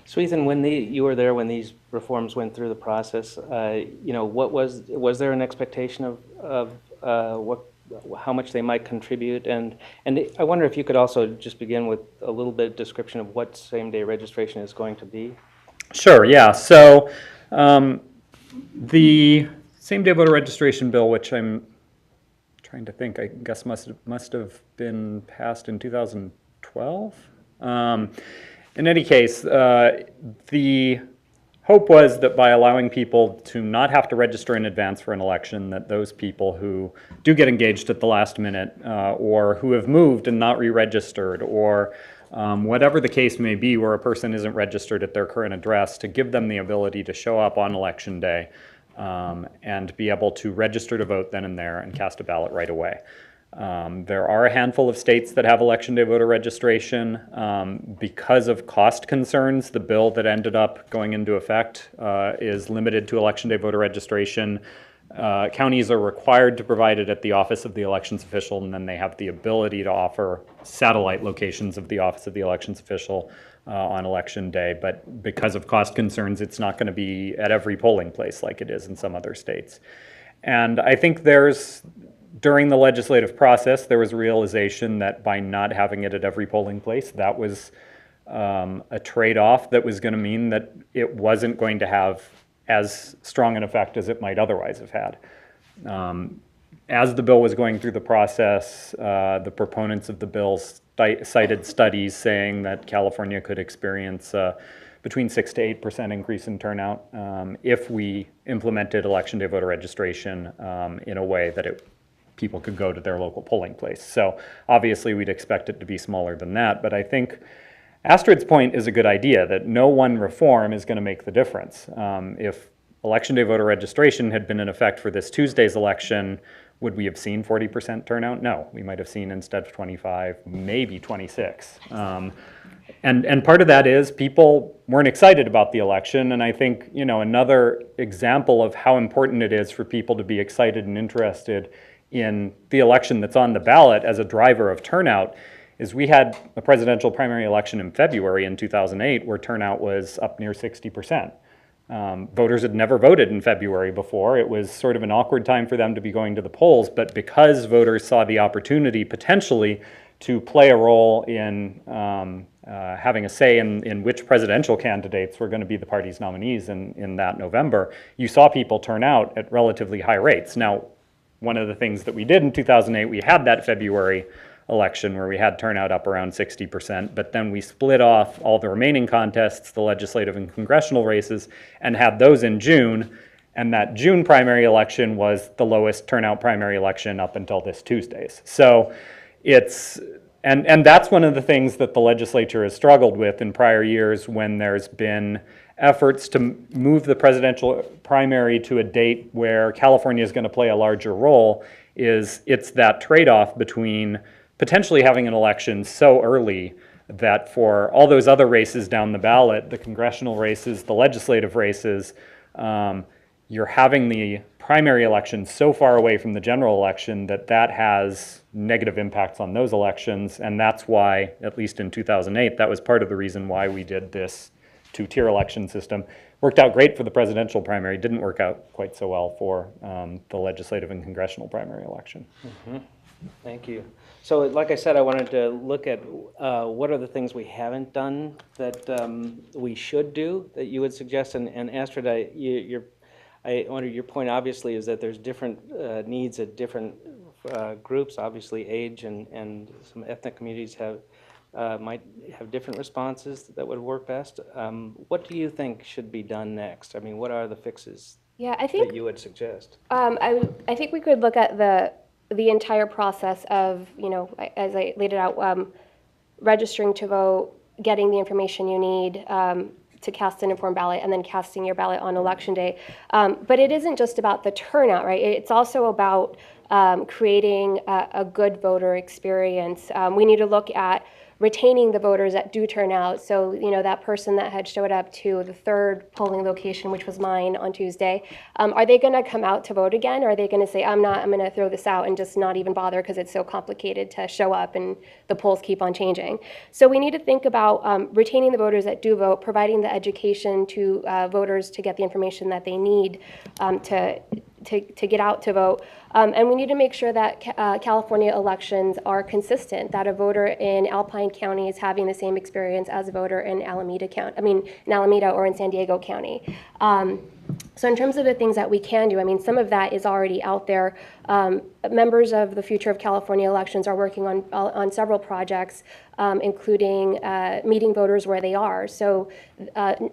Swethan, when you were there when these reforms went through the process, what was there an expectation of how much they might contribute? And I wonder if you could also just begin with a little bit of description of what same-day registration is going to be. Sure, yeah. So the same-day voter registration bill, which I'm trying to think, I guess must have been passed in 2012. In any case, the hope was that by allowing people to not have to register in advance for an election, that those people who do get engaged at the last minute or who have moved and not re-registered, or whatever the case may be where a person isn't registered at their current address, to give them the ability to show up on election day and be able to register to vote then and there and cast a ballot right away. There are a handful of states that have election day voter registration. Because of cost concerns, the bill that ended up going into effect is limited to election day voter registration. Counties are required to provide it at the office of the elections official, and then they have the ability to offer satellite locations of the office of the elections official on election day. But because of cost concerns, it's not going to be at every polling place like it is in some other states. And I think during the legislative process, there was a realization that by not having it at every polling place, that was a trade-off that was going to mean that it wasn't going to have as strong an effect as it might otherwise have had. As the bill was going through the process, the proponents of the bill cited studies saying that California could experience between 6 to 8% increase in turnout if we implemented election day voter registration in a way that people could go to their local polling place. So obviously we'd expect it to be smaller than that, but I think Astrid's point is a good idea, that no one reform is going to make the difference. If election day voter registration had been in effect for this Tuesday's election, would we have seen 40% turnout? No, we might have seen instead of 25, maybe 26. And part of that is people weren't excited about the election, and I think another example of how important it is for people to be excited and interested in the election that's on the ballot as a driver of turnout is we had a presidential primary election in February in 2008 where turnout was up near 60%. Voters had never voted in February before. It was sort of an awkward time for them to be going to the polls, but because voters saw the opportunity potentially to play a role in having a say in which presidential candidates were going to be the party's nominees in that November, you saw people turn out at relatively high rates. Now, one of the things that we did in 2008, we had that February election where we had turnout up around 60%, but then we split off all the remaining contests, the legislative and congressional races, and had those in June, and that June primary election was the lowest turnout primary election up until this Tuesday's. So and that's one of the things that the legislature has struggled with in prior years when there's been efforts to move the presidential primary to a date where California is going to play a larger role. It's that trade-off between potentially having an election so early that for all those other races down the ballot, the congressional races, the legislative races, you're having the primary election so far away from the general election that has negative impacts on those elections. And that's why, at least in 2008, that was part of the reason why we did this two-tier election system. Worked out great for the presidential primary, didn't work out quite so well for the legislative and congressional primary election. Mm-hmm. Thank you. So like I said, I wanted to look at what are the things we haven't done that we should do that you would suggest. And Astrid, I wonder, your point obviously is that there's different needs at different groups. Obviously age and some ethnic communities might have different responses that would work best. What do you think should be done next? I mean, what are the fixes Yeah, I think that you would suggest? I think we could look at the entire process of, as I laid it out, registering to vote, getting the information you need to cast an informed ballot, and then casting your ballot on election day. But it isn't just about the turnout, right? It's also about creating a good voter experience. We need to look at retaining the voters that do turn out. So, that person that had showed up to the third polling location, which was mine on Tuesday, are they going to come out to vote again? Or are they going to say, I'm going to throw this out and just not even bother because it's so complicated to show up and the polls keep on changing? So we need to think about retaining the voters that do vote, providing the education to voters to get the information that they need to get out to vote. And we need to make sure that California elections are consistent, that a voter in Alpine County is having the same experience as a voter in Alameda or in San Diego County. So in terms of the things that we can do, some of that is already out there. Members of the Future of California Elections are working on several projects, including meeting voters where they are. So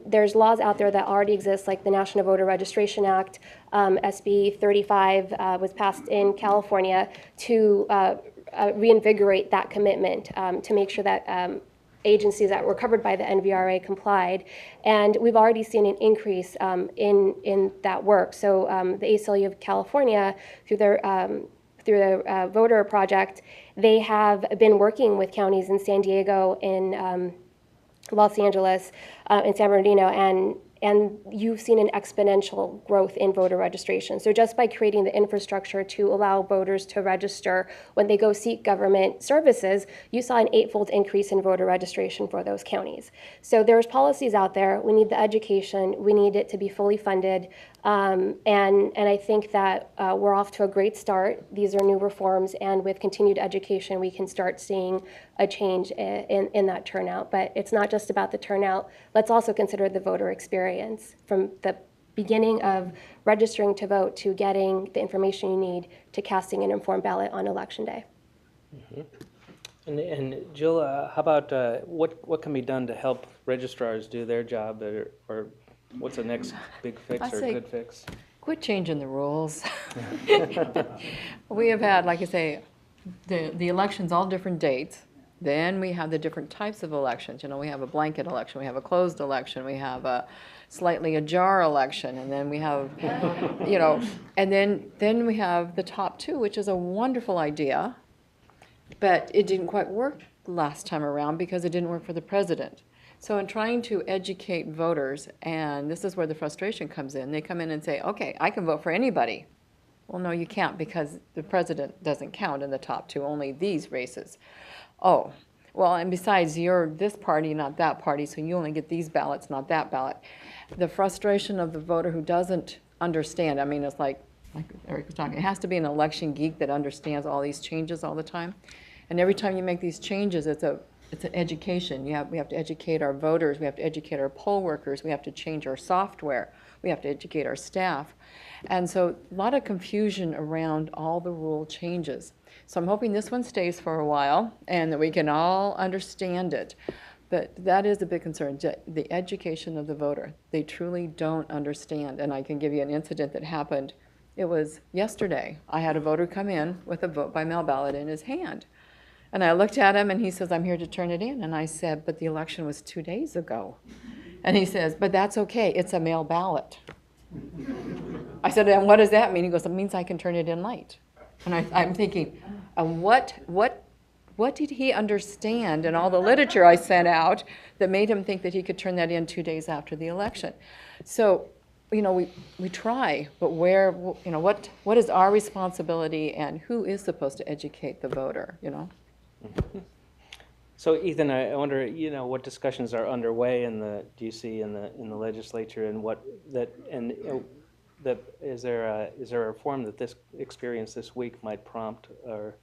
there's laws out there that already exist, like the National Voter Registration Act. SB 35 was passed in California to reinvigorate that commitment, to make sure that agencies that were covered by the NVRA complied, and we've already seen an increase in that work. So the ACLU of California, through their voter project, they have been working with counties in San Diego, in Los Angeles, in San Bernardino, and you've seen an exponential growth in voter registration. So just by creating the infrastructure to allow voters to register when they go seek government services, you saw an 8-fold increase in voter registration for those counties. So there's policies out there. We need the education. We need it to be fully funded. And I think that we're off to a great start. These are new reforms, and with continued education, we can start seeing a change in that turnout. But it's not just about the turnout. Let's also consider the voter experience, from the beginning of registering to vote to getting the information you need to casting an informed ballot on election day. Mm-hmm. And Jill, how about what can be done to help registrars do their job, or what's the next big fix or good fix? Quit changing the rules. We have had, like I say, the elections all different dates. Then we have the different types of elections. We have a blanket election, we have a closed election, we have a slightly ajar election, and then we have, and then we have the top two, which is a wonderful idea, but it didn't quite work last time around because it didn't work for the president. So in trying to educate voters, and this is where the frustration comes in, they come in and say, okay, I can vote for anybody. Well, no, you can't, because the president doesn't count in the top two, only these races. Oh, well, and besides, you're this party, not that party, so you only get these ballots, not that ballot. The frustration of the voter who doesn't understand, it's like Eric was talking, it has to be an election geek that understands all these changes all the time. And every time you make these changes, it's an education. We have to educate our voters, we have to educate our poll workers, we have to change our software, we have to educate our staff. And so a lot of confusion around all the rule changes. So I'm hoping this one stays for a while and that we can all understand it. But that is a big concern, the education of the voter. They truly don't understand. And I can give you an incident that happened. It was yesterday. I had a voter come in with a vote by mail ballot in his hand. And I looked at him and he says, I'm here to turn it in. And I said, but the election was 2 days ago. And he says, but that's okay, it's a mail ballot. I said, and what does that mean? He goes, it means I can turn it in late. And I'm thinking, what did he understand in all the literature I sent out that made him think that he could turn that in 2 days after the election? So, we try, but where, what is our responsibility, and who is supposed to educate the voter, Mm-hmm. So Ethan, I wonder, what discussions are underway do you see in the legislature, and is there a reform that this experience this week might prompt or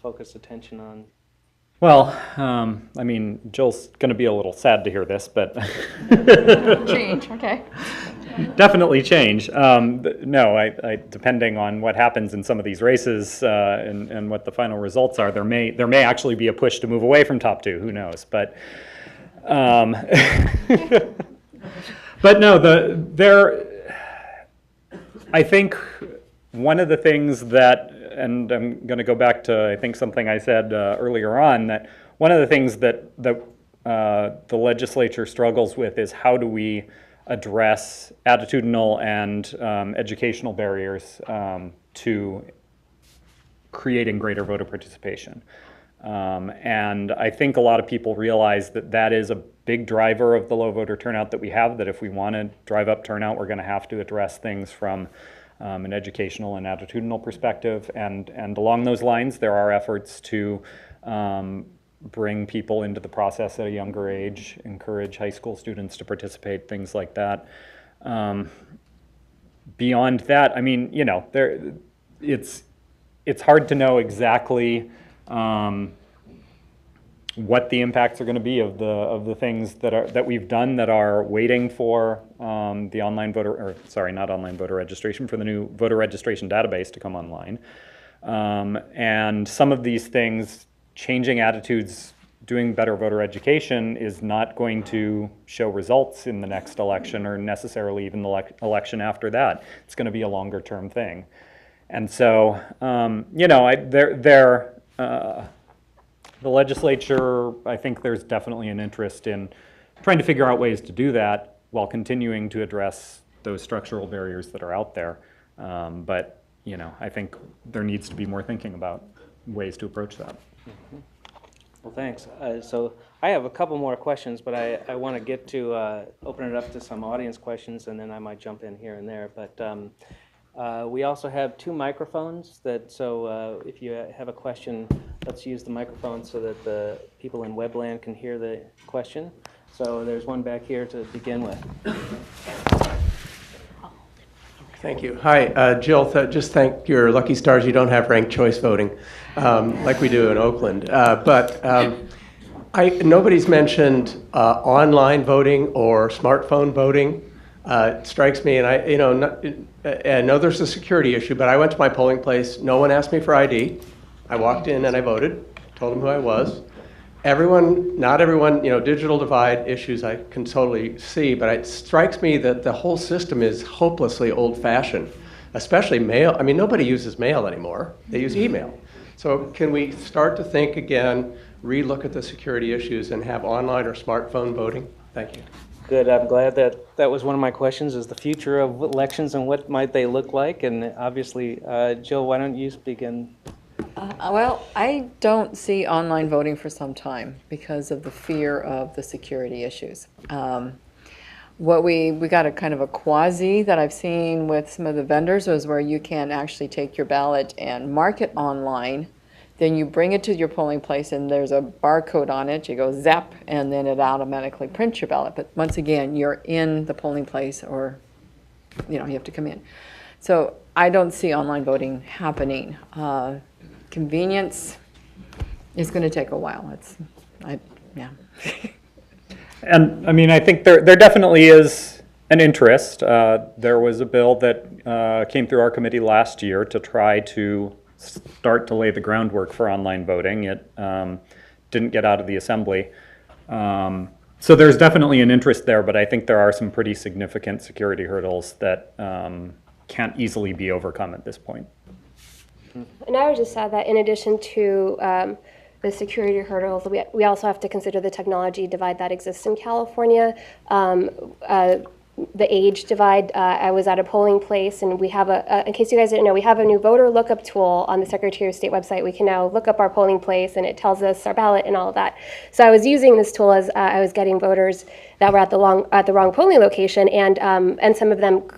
focus attention on? Well, Jill's going to be a little sad to hear this, but change, okay. Definitely change. No, I depending on what happens in some of these races and what the final results are, there may actually be a push to move away from top two. Who knows? But but no, I think one of the things that, and I'm going to go back to, I think, something I said earlier on, that one of the things that the legislature struggles with is how do we address attitudinal and educational barriers to creating greater voter participation. And I think a lot of people realize that that is a big driver of the low voter turnout that we have, that if we want to drive up turnout, we're going to have to address things from an educational and attitudinal perspective. And along those lines, there are efforts to bring people into the process at a younger age, encourage high school students to participate, things like that. Beyond that, I mean, you know, it's hard to know exactly what the impacts are going to be of the things that we've done that are waiting for the online voter, or sorry, not online voter registration, for the new voter registration database to come online. And some of these things, changing attitudes, doing better voter education, is not going to show results in the next election or necessarily even the election after that. It's going to be a longer term thing. And so, you know, the legislature, I think there's definitely an interest in trying to figure out ways to do that while continuing to address those structural barriers that are out there. But, you know, I think there needs to be more thinking about ways to approach that. Mm-hmm. Well, thanks. So I have a couple more questions, but I want to get to open it up to some audience questions, and then I might jump in here and there. But we also have 2 microphones, so if you have a question, let's use the microphone so that the people in Webland can hear the question. So there's one back here to begin with. Thank you. Hi, Jill, just thank your lucky stars you don't have ranked choice voting like we do in Oakland. Nobody's mentioned online voting or smartphone voting. It strikes me, and I know there's a security issue, but I went to my polling place. No one asked me for ID. I walked in and I voted, told them who I was. Not everyone, digital divide issues I can totally see, but it strikes me that the whole system is hopelessly old-fashioned, especially mail. I mean, nobody uses mail anymore. They use email. So can we start to think again, relook at the security issues and have online or smartphone voting? Thank you. Good. I'm glad that was one of my questions, is the future of elections and what might they look like. And obviously, Jill, why don't you begin? Well, I don't see online voting for some time because of the fear of the security issues. What we got a kind of a quasi that I've seen with some of the vendors is where you can actually take your ballot and mark it online. Then you bring it to your polling place and there's a barcode on it. You go zap and then it automatically prints your ballot. But once again, you're in the polling place, or you have to come in. So I don't see online voting happening. Convenience is going to take a while. Yeah. And I mean, I think there definitely is an interest. There was a bill that came through our committee last year to try to start to lay the groundwork for online voting. It didn't get out of the assembly. So there's definitely an interest there, but I think there are some pretty significant security hurdles that can't easily be overcome at this point. And I would just add that in addition to the security hurdles, we also have to consider the technology divide that exists in California. The age divide. I was at a polling place, and we have in case you guys didn't know, we have a new voter lookup tool on the Secretary of State website. We can now look up our polling place, and it tells us our ballot and all of that. So I was using this tool as I was getting voters that were at the wrong polling location, and some of them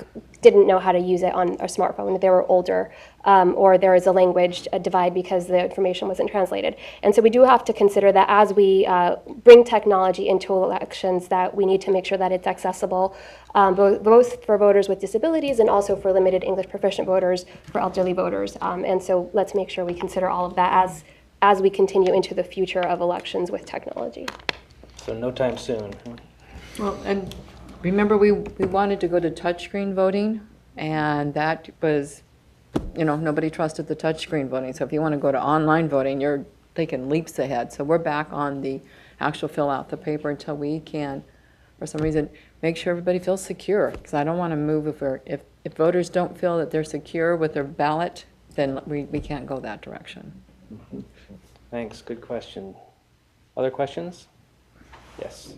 didn't know how to use it on a smartphone. They were older, or there is a language divide because the information wasn't translated. And so we do have to consider that as we bring technology into elections, that we need to make sure that it's accessible, both for voters with disabilities and also for limited English proficient voters, for elderly voters. And so let's make sure we consider all of that as we continue into the future of elections with technology. So no time soon. Well, and remember, we wanted to go to touchscreen voting, and that was, nobody trusted the touchscreen voting. So if you want to go to online voting, you're thinking leaps ahead. So we're back on the actual fill out the paper until we can, for some reason, make sure everybody feels secure, because I don't want to move if voters don't feel that they're secure with their ballot, then we can't go that direction. Thanks, good question. Other questions? Yes.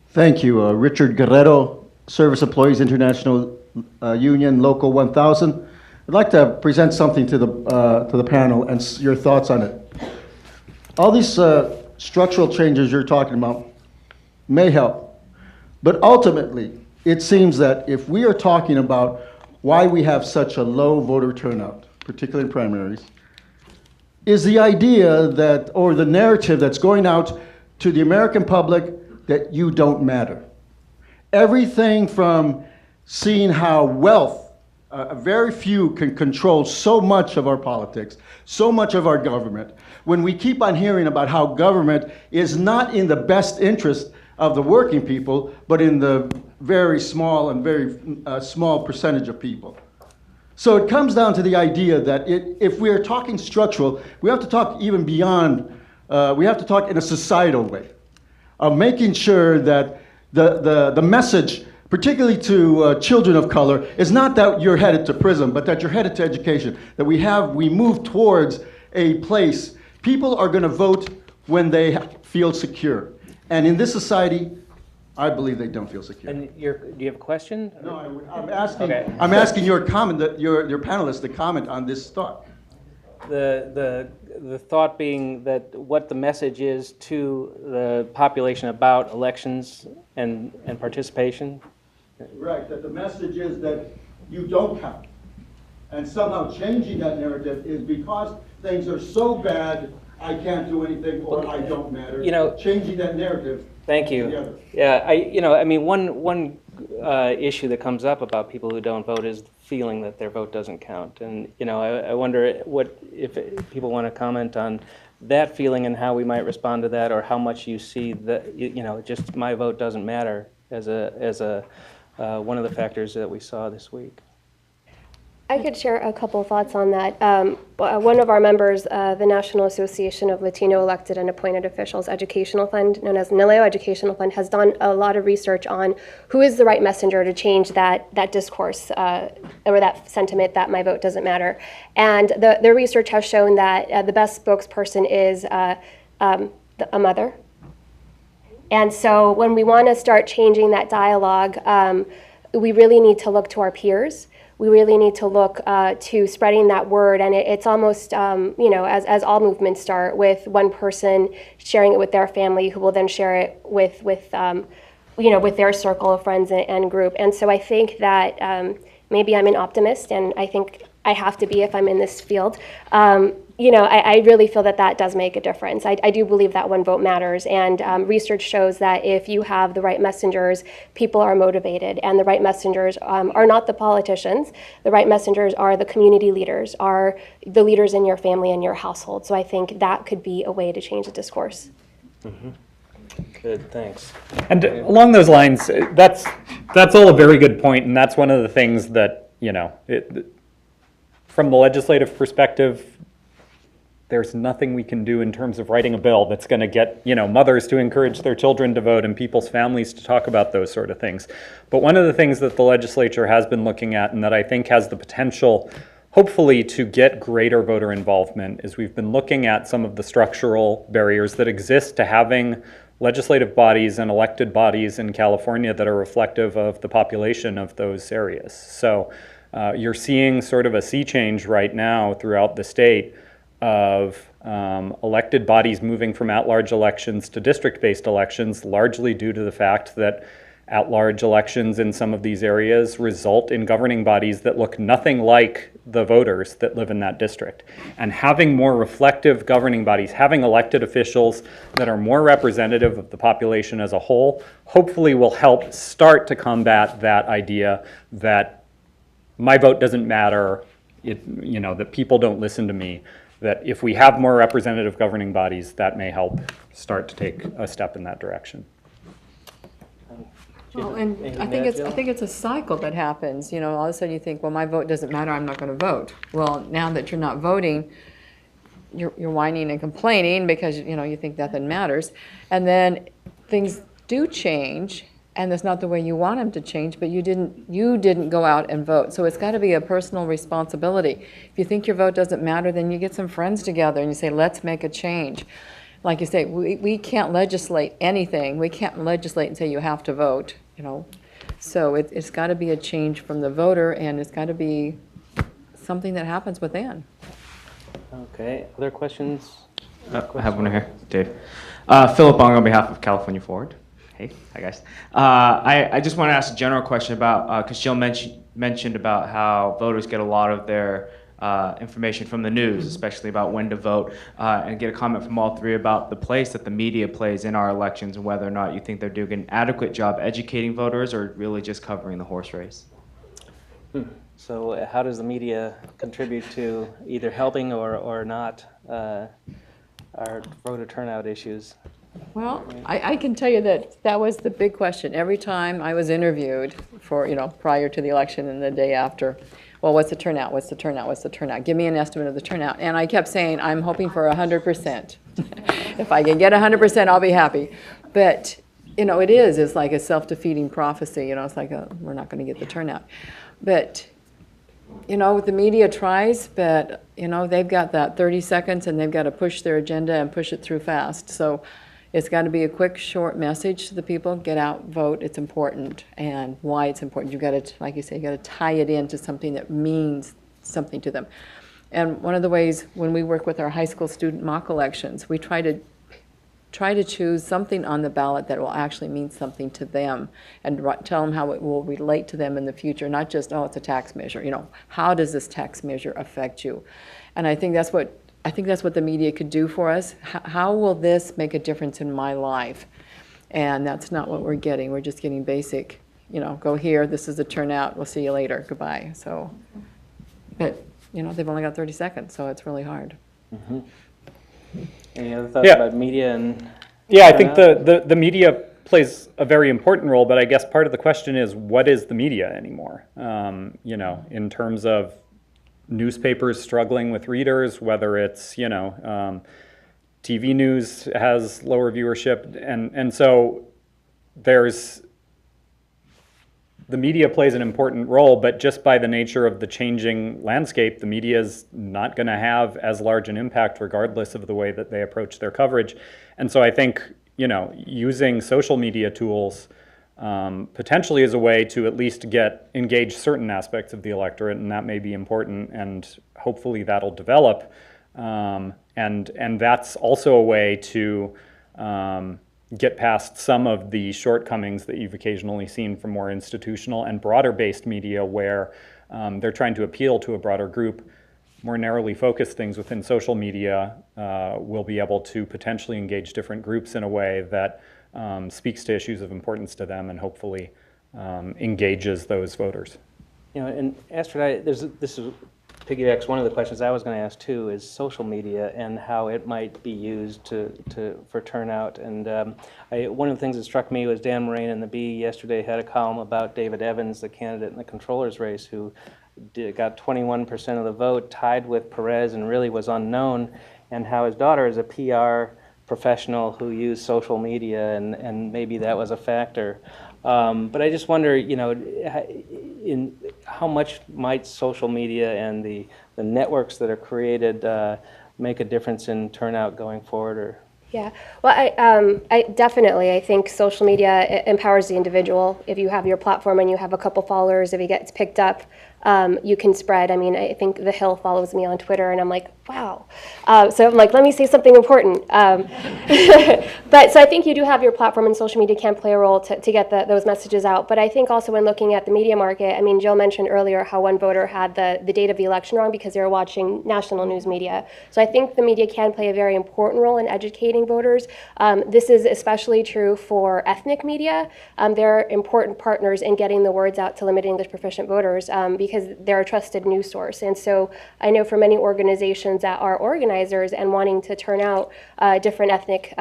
Thank you. Richard Guerrero, Service Employees International Union, Local 1000. I'd like to present something to the panel and your thoughts on it. All these structural changes you're talking about may help, but ultimately, it seems that if we are talking about why we have such a low voter turnout, particularly in primaries, is the idea that, or the narrative that's going out to the American public that you don't matter. Everything from seeing how wealth, very few can control so much of our politics, so much of our government, when we keep on hearing about how government is not in the best interest of the working people, but in the very small and very small percentage of people. So it comes down to the idea that if we are talking structural, we have to talk even beyond, we have to talk in a societal way of making sure that the message, particularly to children of color, is not that you're headed to prison, but that you're headed to education, that we move towards a place. People are going to vote when they feel secure. And in this society, I believe they don't feel secure. And do you have a question? No, I'm asking. Okay. I'm asking your comment, your panelists to comment on this thought. The thought being that what the message is to the population about elections and participation. Right. That the message is that you don't count, and somehow changing that narrative is because things are so bad, I can't do anything, or I don't matter. You know, changing that narrative. Thank you. Yeah, I mean, one issue that comes up about people who don't vote is the feeling that their vote doesn't count. And, I wonder if people want to comment on that feeling and how we might respond to that, or how much you see that, just my vote doesn't matter as one of the factors that we saw this week. I could share a couple of thoughts on that. One of our members, the National Association of Latino Elected and Appointed Officials Educational Fund, known as NALEO Educational Fund, has done a lot of research on who is the right messenger to change that discourse or that sentiment that my vote doesn't matter. And the research has shown that the best spokesperson is a mother. And so when we want to start changing that dialogue, we really need to look to our peers. We really need to look to spreading that word, and it's almost, as all movements start, with one person sharing it with their family, who will then share it with their circle of friends and group. And so I think that maybe I'm an optimist, and I think I have to be if I'm in this field. I really feel that does make a difference. I do believe that one vote matters, and research shows that if you have the right messengers, people are motivated, and the right messengers are not the politicians. The right messengers are the community leaders, are the leaders in your family and your household. So I think that could be a way to change the discourse. Mm-hmm. Good, thanks. And along those lines, that's all a very good point, and that's one of the things that, from the legislative perspective, there's nothing we can do in terms of writing a bill that's going to get, mothers to encourage their children to vote and people's families to talk about those sort of things. But one of the things that the legislature has been looking at, and that I think has the potential, hopefully, to get greater voter involvement, is we've been looking at some of the structural barriers that exist to having legislative bodies and elected bodies in California that are reflective of the population of those areas. So you're seeing sort of a sea change right now throughout the state of elected bodies moving from at-large elections to district-based elections, largely due to the fact that at-large elections in some of these areas result in governing bodies that look nothing like the voters that live in that district. And having more reflective governing bodies, having elected officials that are more representative of the population as a whole, hopefully will help start to combat that idea that my vote doesn't matter, that people don't listen to me. That if we have more representative governing bodies, that may help start to take a step in that direction. Well, and I think it's a cycle that happens. All of a sudden you think, well, my vote doesn't matter, I'm not going to vote. Well, now that you're not voting, you're whining and complaining because you think nothing matters, and then things do change, and it's not the way you want them to change, but you didn't go out and vote. So it's got to be a personal responsibility. If you think your vote doesn't matter, then you get some friends together and you say, let's make a change. Like you say, we can't legislate anything. We can't legislate and say you have to vote, So it's got to be a change from the voter, and it's got to be something that happens within. Okay, other questions? I have one here, Dave. Philip Bong on behalf of California Forward. Hey, hi guys. I just want to ask a general question about, because Jill mentioned about how voters get a lot of their information from the news, especially about when to vote, and get a comment from all three about the place that the media plays in our elections and whether or not you think they're doing an adequate job educating voters or really just covering the horse race. So how does the media contribute to either helping or not our voter turnout issues? Well, I can tell you that was the big question. Every time I was interviewed for, prior to the election and the day after, well, what's the turnout? What's the turnout? What's the turnout? Give me an estimate of the turnout. And I kept saying, I'm hoping for 100%. If I can get 100%, I'll be happy. But, it's like a self-defeating prophecy. It's like, we're not going to get the turnout. But, the media tries, but, they've got that 30 seconds and they've got to push their agenda and push it through fast. So it's got to be a quick, short message to the people. Get out, vote. It's important, and why it's important. You've got to, like you say, you got to tie it into something that means something to them. And one of the ways when we work with our high school student mock elections, we try to choose something on the ballot that will actually mean something to them, and tell them how it will relate to them in the future. Not just, oh, it's a tax measure. How does this tax measure affect you? And I think that's what the media could do for us. How will this make a difference in my life? And that's not what we're getting. We're just getting basic, go here, this is the turnout, we'll see you later, goodbye. So, but, they've only got 30 seconds, so it's really hard. Mm-hmm. Any other thoughts about media and Yeah, I think the media plays a very important role, but I guess part of the question is, what is the media anymore? In terms of newspapers struggling with readers, whether it's, TV news has lower viewership, and so the media plays an important role, but just by the nature of the changing landscape, the media is not going to have as large an impact regardless of the way that they approach their coverage. And so I think, using social media tools potentially as a way to at least engage certain aspects of the electorate, and that may be important, and hopefully that'll develop. And that's also a way to get past some of the shortcomings that you've occasionally seen from more institutional and broader-based media where they're trying to appeal to a broader group. More narrowly focused things within social media will be able to potentially engage different groups in a way that speaks to issues of importance to them and hopefully engages those voters. And Astrid, this piggybacks one of the questions I was going to ask too, is social media and how it might be used for turnout. And one of the things that struck me was Dan Moraine in the Bee yesterday had a column about David Evans, the candidate in the controller's race, who got 21% of the vote, tied with Perez, and really was unknown, and how his daughter is a PR professional who used social media, and maybe that was a factor. But I just wonder, in how much might social media and the networks that are created make a difference in turnout going forward? Or Yeah, well, I think social media empowers the individual. If you have your platform and you have a couple followers, if it gets picked up, you can spread. I mean, I think The Hill follows me on Twitter, and I'm like, wow. So I'm like, let me say something important. But so I think you do have your platform, and social media can play a role to get those messages out. But I think also when looking at the media market, I mean, Jill mentioned earlier how one voter had the date of the election wrong because they were watching national news media. So I think the media can play a very important role in educating voters. This is especially true for ethnic media. They're important partners in getting the words out to limited English proficient voters because they're a trusted news source. And so I know for many organizations that are organizers and wanting to turn out different ethnic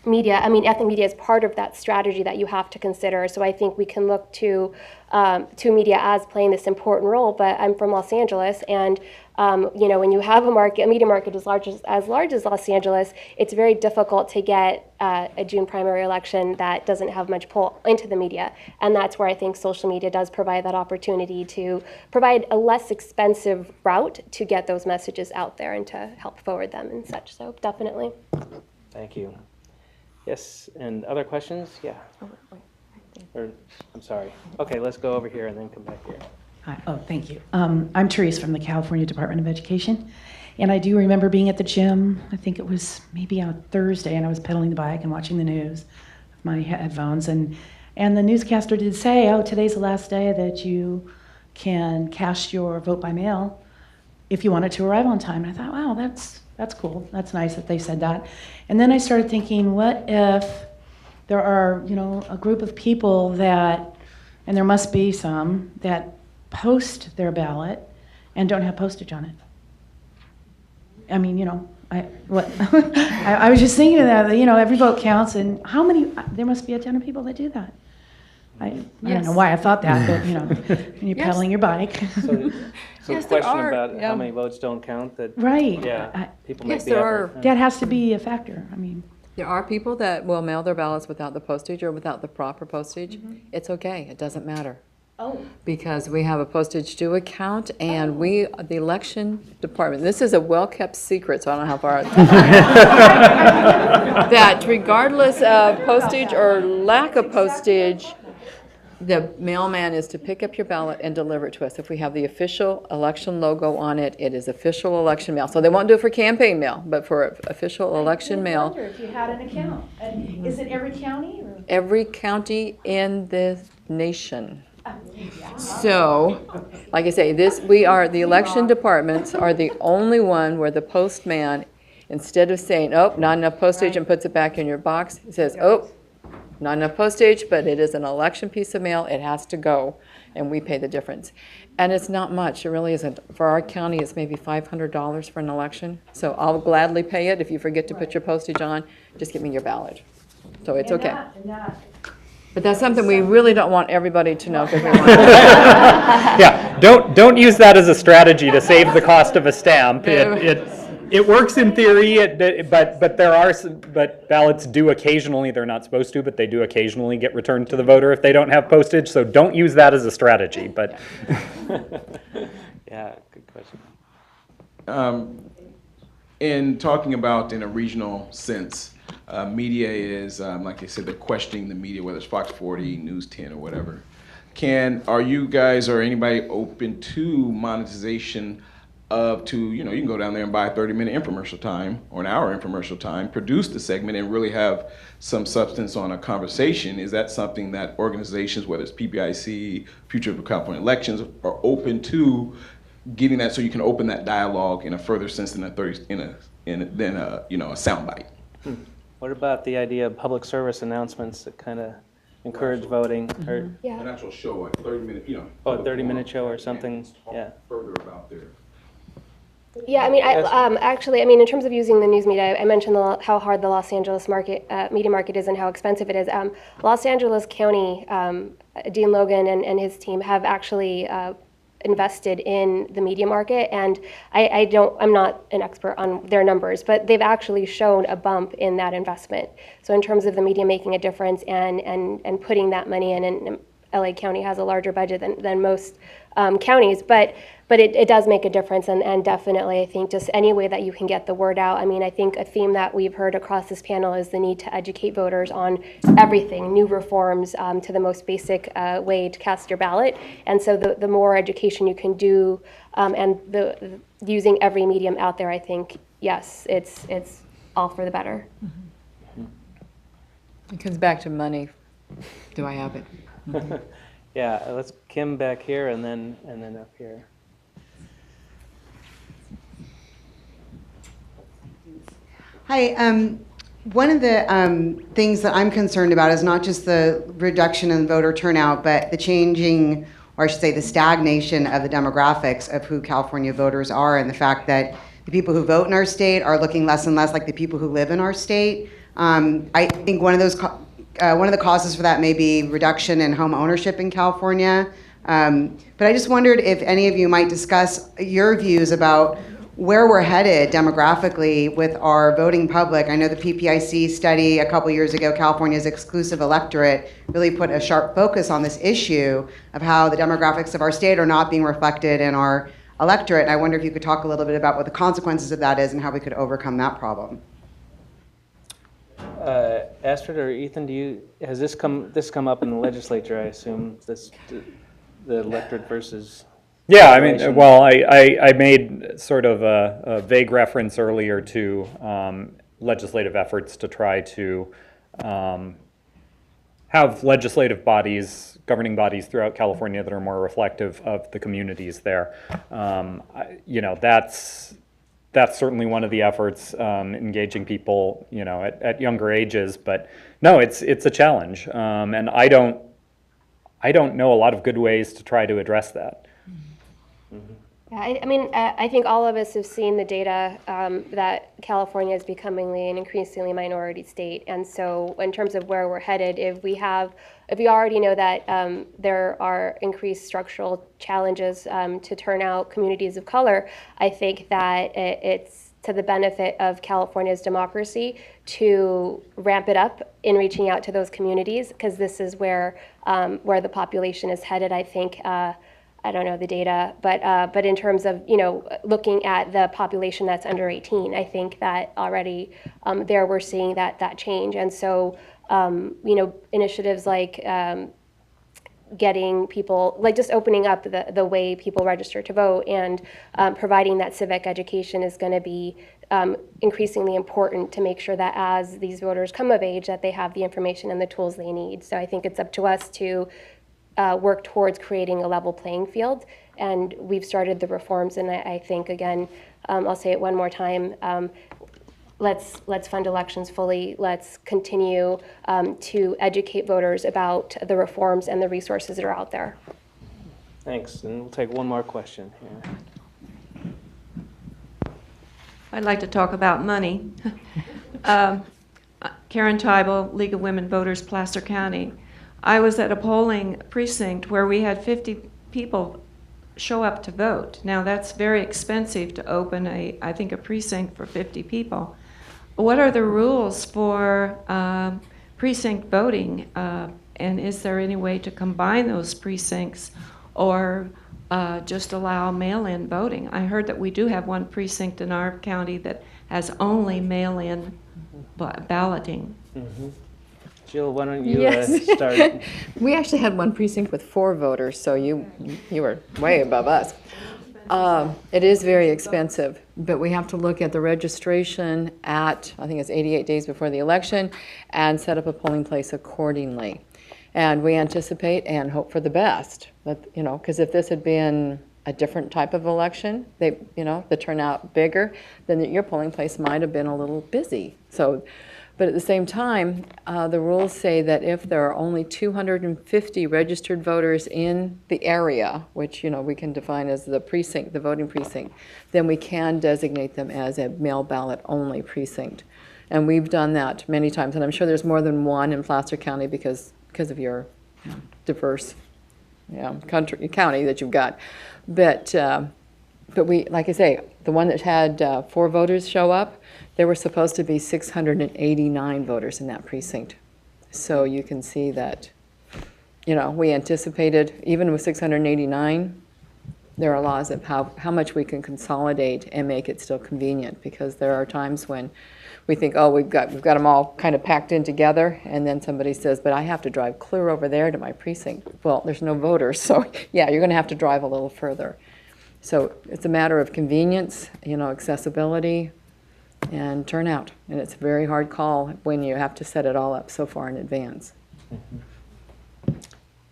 media, I mean, ethnic media is part of that strategy that you have to consider. So I think we can look to media as playing this important role. But I'm from Los Angeles, and you know, when you have a media market as large as Los Angeles, it's very difficult to get a June primary election that doesn't have much pull into the media. And that's where I think social media does provide that opportunity to provide a less expensive route to get those messages out there and to help forward them and such. So definitely. Thank you. Yes, and other questions? Yeah. Or, I'm sorry. Okay, let's go over here and then come back here. Hi. Oh, thank you. I'm Therese from the California Department of Education, and I do remember being at the gym. I think it was maybe on Thursday, and I was pedaling the bike and watching the news with my headphones, and the newscaster did say, "Oh, today's the last day that you can cast your vote by mail if you want it to arrive on time." And I thought, wow, that's cool. That's nice that they said that. And then I started thinking, what if there are, you know, a group of people that, and there must be some, that post their ballot and don't have postage on it? I mean, you know, I was just thinking of that, you know, every vote counts, and how many, there must be a ton of people that do that. I don't know why I thought that, but, you know, when you're pedaling your bike. So Yes, the there question are, about yeah. how many votes don't count, that, Right. yeah, people make Yes, the there effort. are. That has to be a factor. I mean, There are people that will mail their ballots without the postage or without the proper postage. It's okay, it doesn't matter. oh, Because we have a postage due account, and we, the election department, this is a well-kept secret, so I don't know how far. That regardless of postage or lack of postage, the mailman is to pick up your ballot and deliver it to us. If we have the official election logo on it, it is official election mail. So they won't do it for campaign mail, but for official election I mail. wonder if you had an account. Is it every county? Or? Every county in the nation. So, like I say, the election departments are the only one where the postman, instead of saying, oh, not enough postage, and puts it back in your box, it says, oh, not enough postage, but it is an election piece of mail, it has to go, and we pay the difference. And it's not much, it really isn't. For our county, it's maybe $500 for an election, so I'll gladly pay it. If you forget to put your postage on, just give me your ballot. So it's okay. But that's something we really don't want everybody to know, because we want Yeah, don't use that as a strategy to save the cost of a stamp. It works in theory, but there are some, but ballots do occasionally, they're not supposed to, but they do occasionally get returned to the voter if they don't have postage, so don't use that as a strategy, but. Yeah, good question. In talking about in a regional sense, media is, like I said, they're questioning the media, whether it's Fox 40, News 10, or whatever. Are you guys or anybody open to monetization you can go down there and buy a 30-minute infomercial time or an hour infomercial time, produce the segment, and really have some substance on a conversation? Is that something that organizations, whether it's PPIC, Future of California Elections, are open to getting that, so you can open that dialogue in a further sense than a soundbite? What about the idea of public service announcements that kind of encourage voting? Or, An actual show, like 30-minute, a 30-minute show or something, yeah. Further about their. Yeah, I mean, actually, in terms of using the news media, I mentioned how hard the Los Angeles media market is and how expensive it is. Los Angeles County, Dean Logan and his team have actually invested in the media market, and I'm not an expert on their numbers, but they've actually shown a bump in that investment. So in terms of the media making a difference and putting that money in, and LA County has a larger budget than most counties, but it does make a difference, and definitely I think just any way that you can get the word out. I mean, I think a theme that we've heard across this panel is the need to educate voters on everything, new reforms to the most basic way to cast your ballot. And so the more education you can do, and using every medium out there, I think, yes, it's all for the better. It comes back to money. Do I have it? Yeah, let's Kim back here and then up here. Hi. One of the things that I'm concerned about is not just the reduction in voter turnout, but the changing, or I should say the stagnation of the demographics of who California voters are, and the fact that the people who vote in our state are looking less and less like the people who live in our state. I think one of the causes for that may be reduction in home ownership in California. But I just wondered if any of you might discuss your views about where we're headed demographically with our voting public. I know the PPIC study a couple years ago, California's exclusive electorate, really put a sharp focus on this issue of how the demographics of our state are not being reflected in our electorate. And I wonder if you could talk a little bit about what the consequences of that is and how we could overcome that problem. Astrid or Ethan, has this come up in the legislature? I assume the electorate versus. Yeah, I mean, well, I made sort of a vague reference earlier to legislative efforts to try to have legislative bodies, governing bodies throughout California that are more reflective of the communities there. That's certainly one of the efforts, engaging people, at younger ages. But no, it's a challenge, and I don't know a lot of good ways to try to address that. Yeah, I think all of us have seen the data that California is becoming an increasingly minority state, and so in terms of where we're headed, if we already know that there are increased structural challenges to turn out communities of color, I think that it's to the benefit of California's democracy to ramp it up in reaching out to those communities, because this is where the population is headed. I think. I don't know the data, but in terms of looking at the population that's under 18, I think that already there we're seeing that change, and so initiatives like getting people, like just opening up the way people register to vote and providing that civic education is going to be increasingly important to make sure that as these voters come of age that they have the information and the tools they need. So I think it's up to us to work towards creating a level playing field, and we've started the reforms, and I think, again, I'll say it one more time, let's fund elections fully, let's continue to educate voters about the reforms and the resources that are out there. Thanks, and we'll take one more question here. I'd like to talk about money. Karen Tybel, League of Women Voters, Placer County. I was at a polling precinct where we had 50 people show up to vote. Now that's very expensive to open I think a precinct for 50 people. What are the rules for precinct voting? And is there any way to combine those precincts or just allow mail-in voting? I heard that we do have one precinct in our county that has only mail-in balloting. Mm-hmm. Jill, why don't you Yes. start? We actually had one precinct with 4 voters, so you were way above us. It is very expensive, but we have to look at the registration at, I think it's 88 days before the election, and set up a polling place accordingly. And we anticipate and hope for the best, because if this had been a different type of election, the turnout bigger, then your polling place might have been a little busy. But at the same time, the rules say that if there are only 250 registered voters in the area, which we can define as the precinct, the voting precinct, then we can designate them as a mail ballot only precinct. And we've done that many times, and I'm sure there's more than one in Placer County because of your diverse county that you've got. But we, like I say, the one that had 4 voters show up, there were supposed to be 689 voters in that precinct. So you can see that, we anticipated, even with 689, there are laws of how much we can consolidate and make it still convenient, because there are times when we think, oh, we've got them all kind of packed in together, and then somebody says, but I have to drive clear over there to my precinct. Well, there's no voters, so yeah, you're going to have to drive a little further. So it's a matter of convenience, accessibility, and turnout. And it's a very hard call when you have to set it all up so far in advance.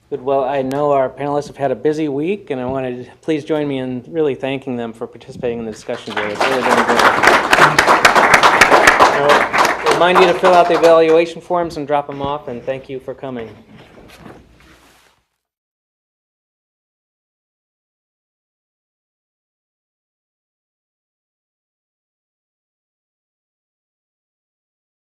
Good. Well, I know our panelists have had a busy week, and I wanted to please join me in really thanking them for participating in the discussion today. It's really been good. I'll remind you to fill out the evaluation forms and drop them off, and thank you for coming.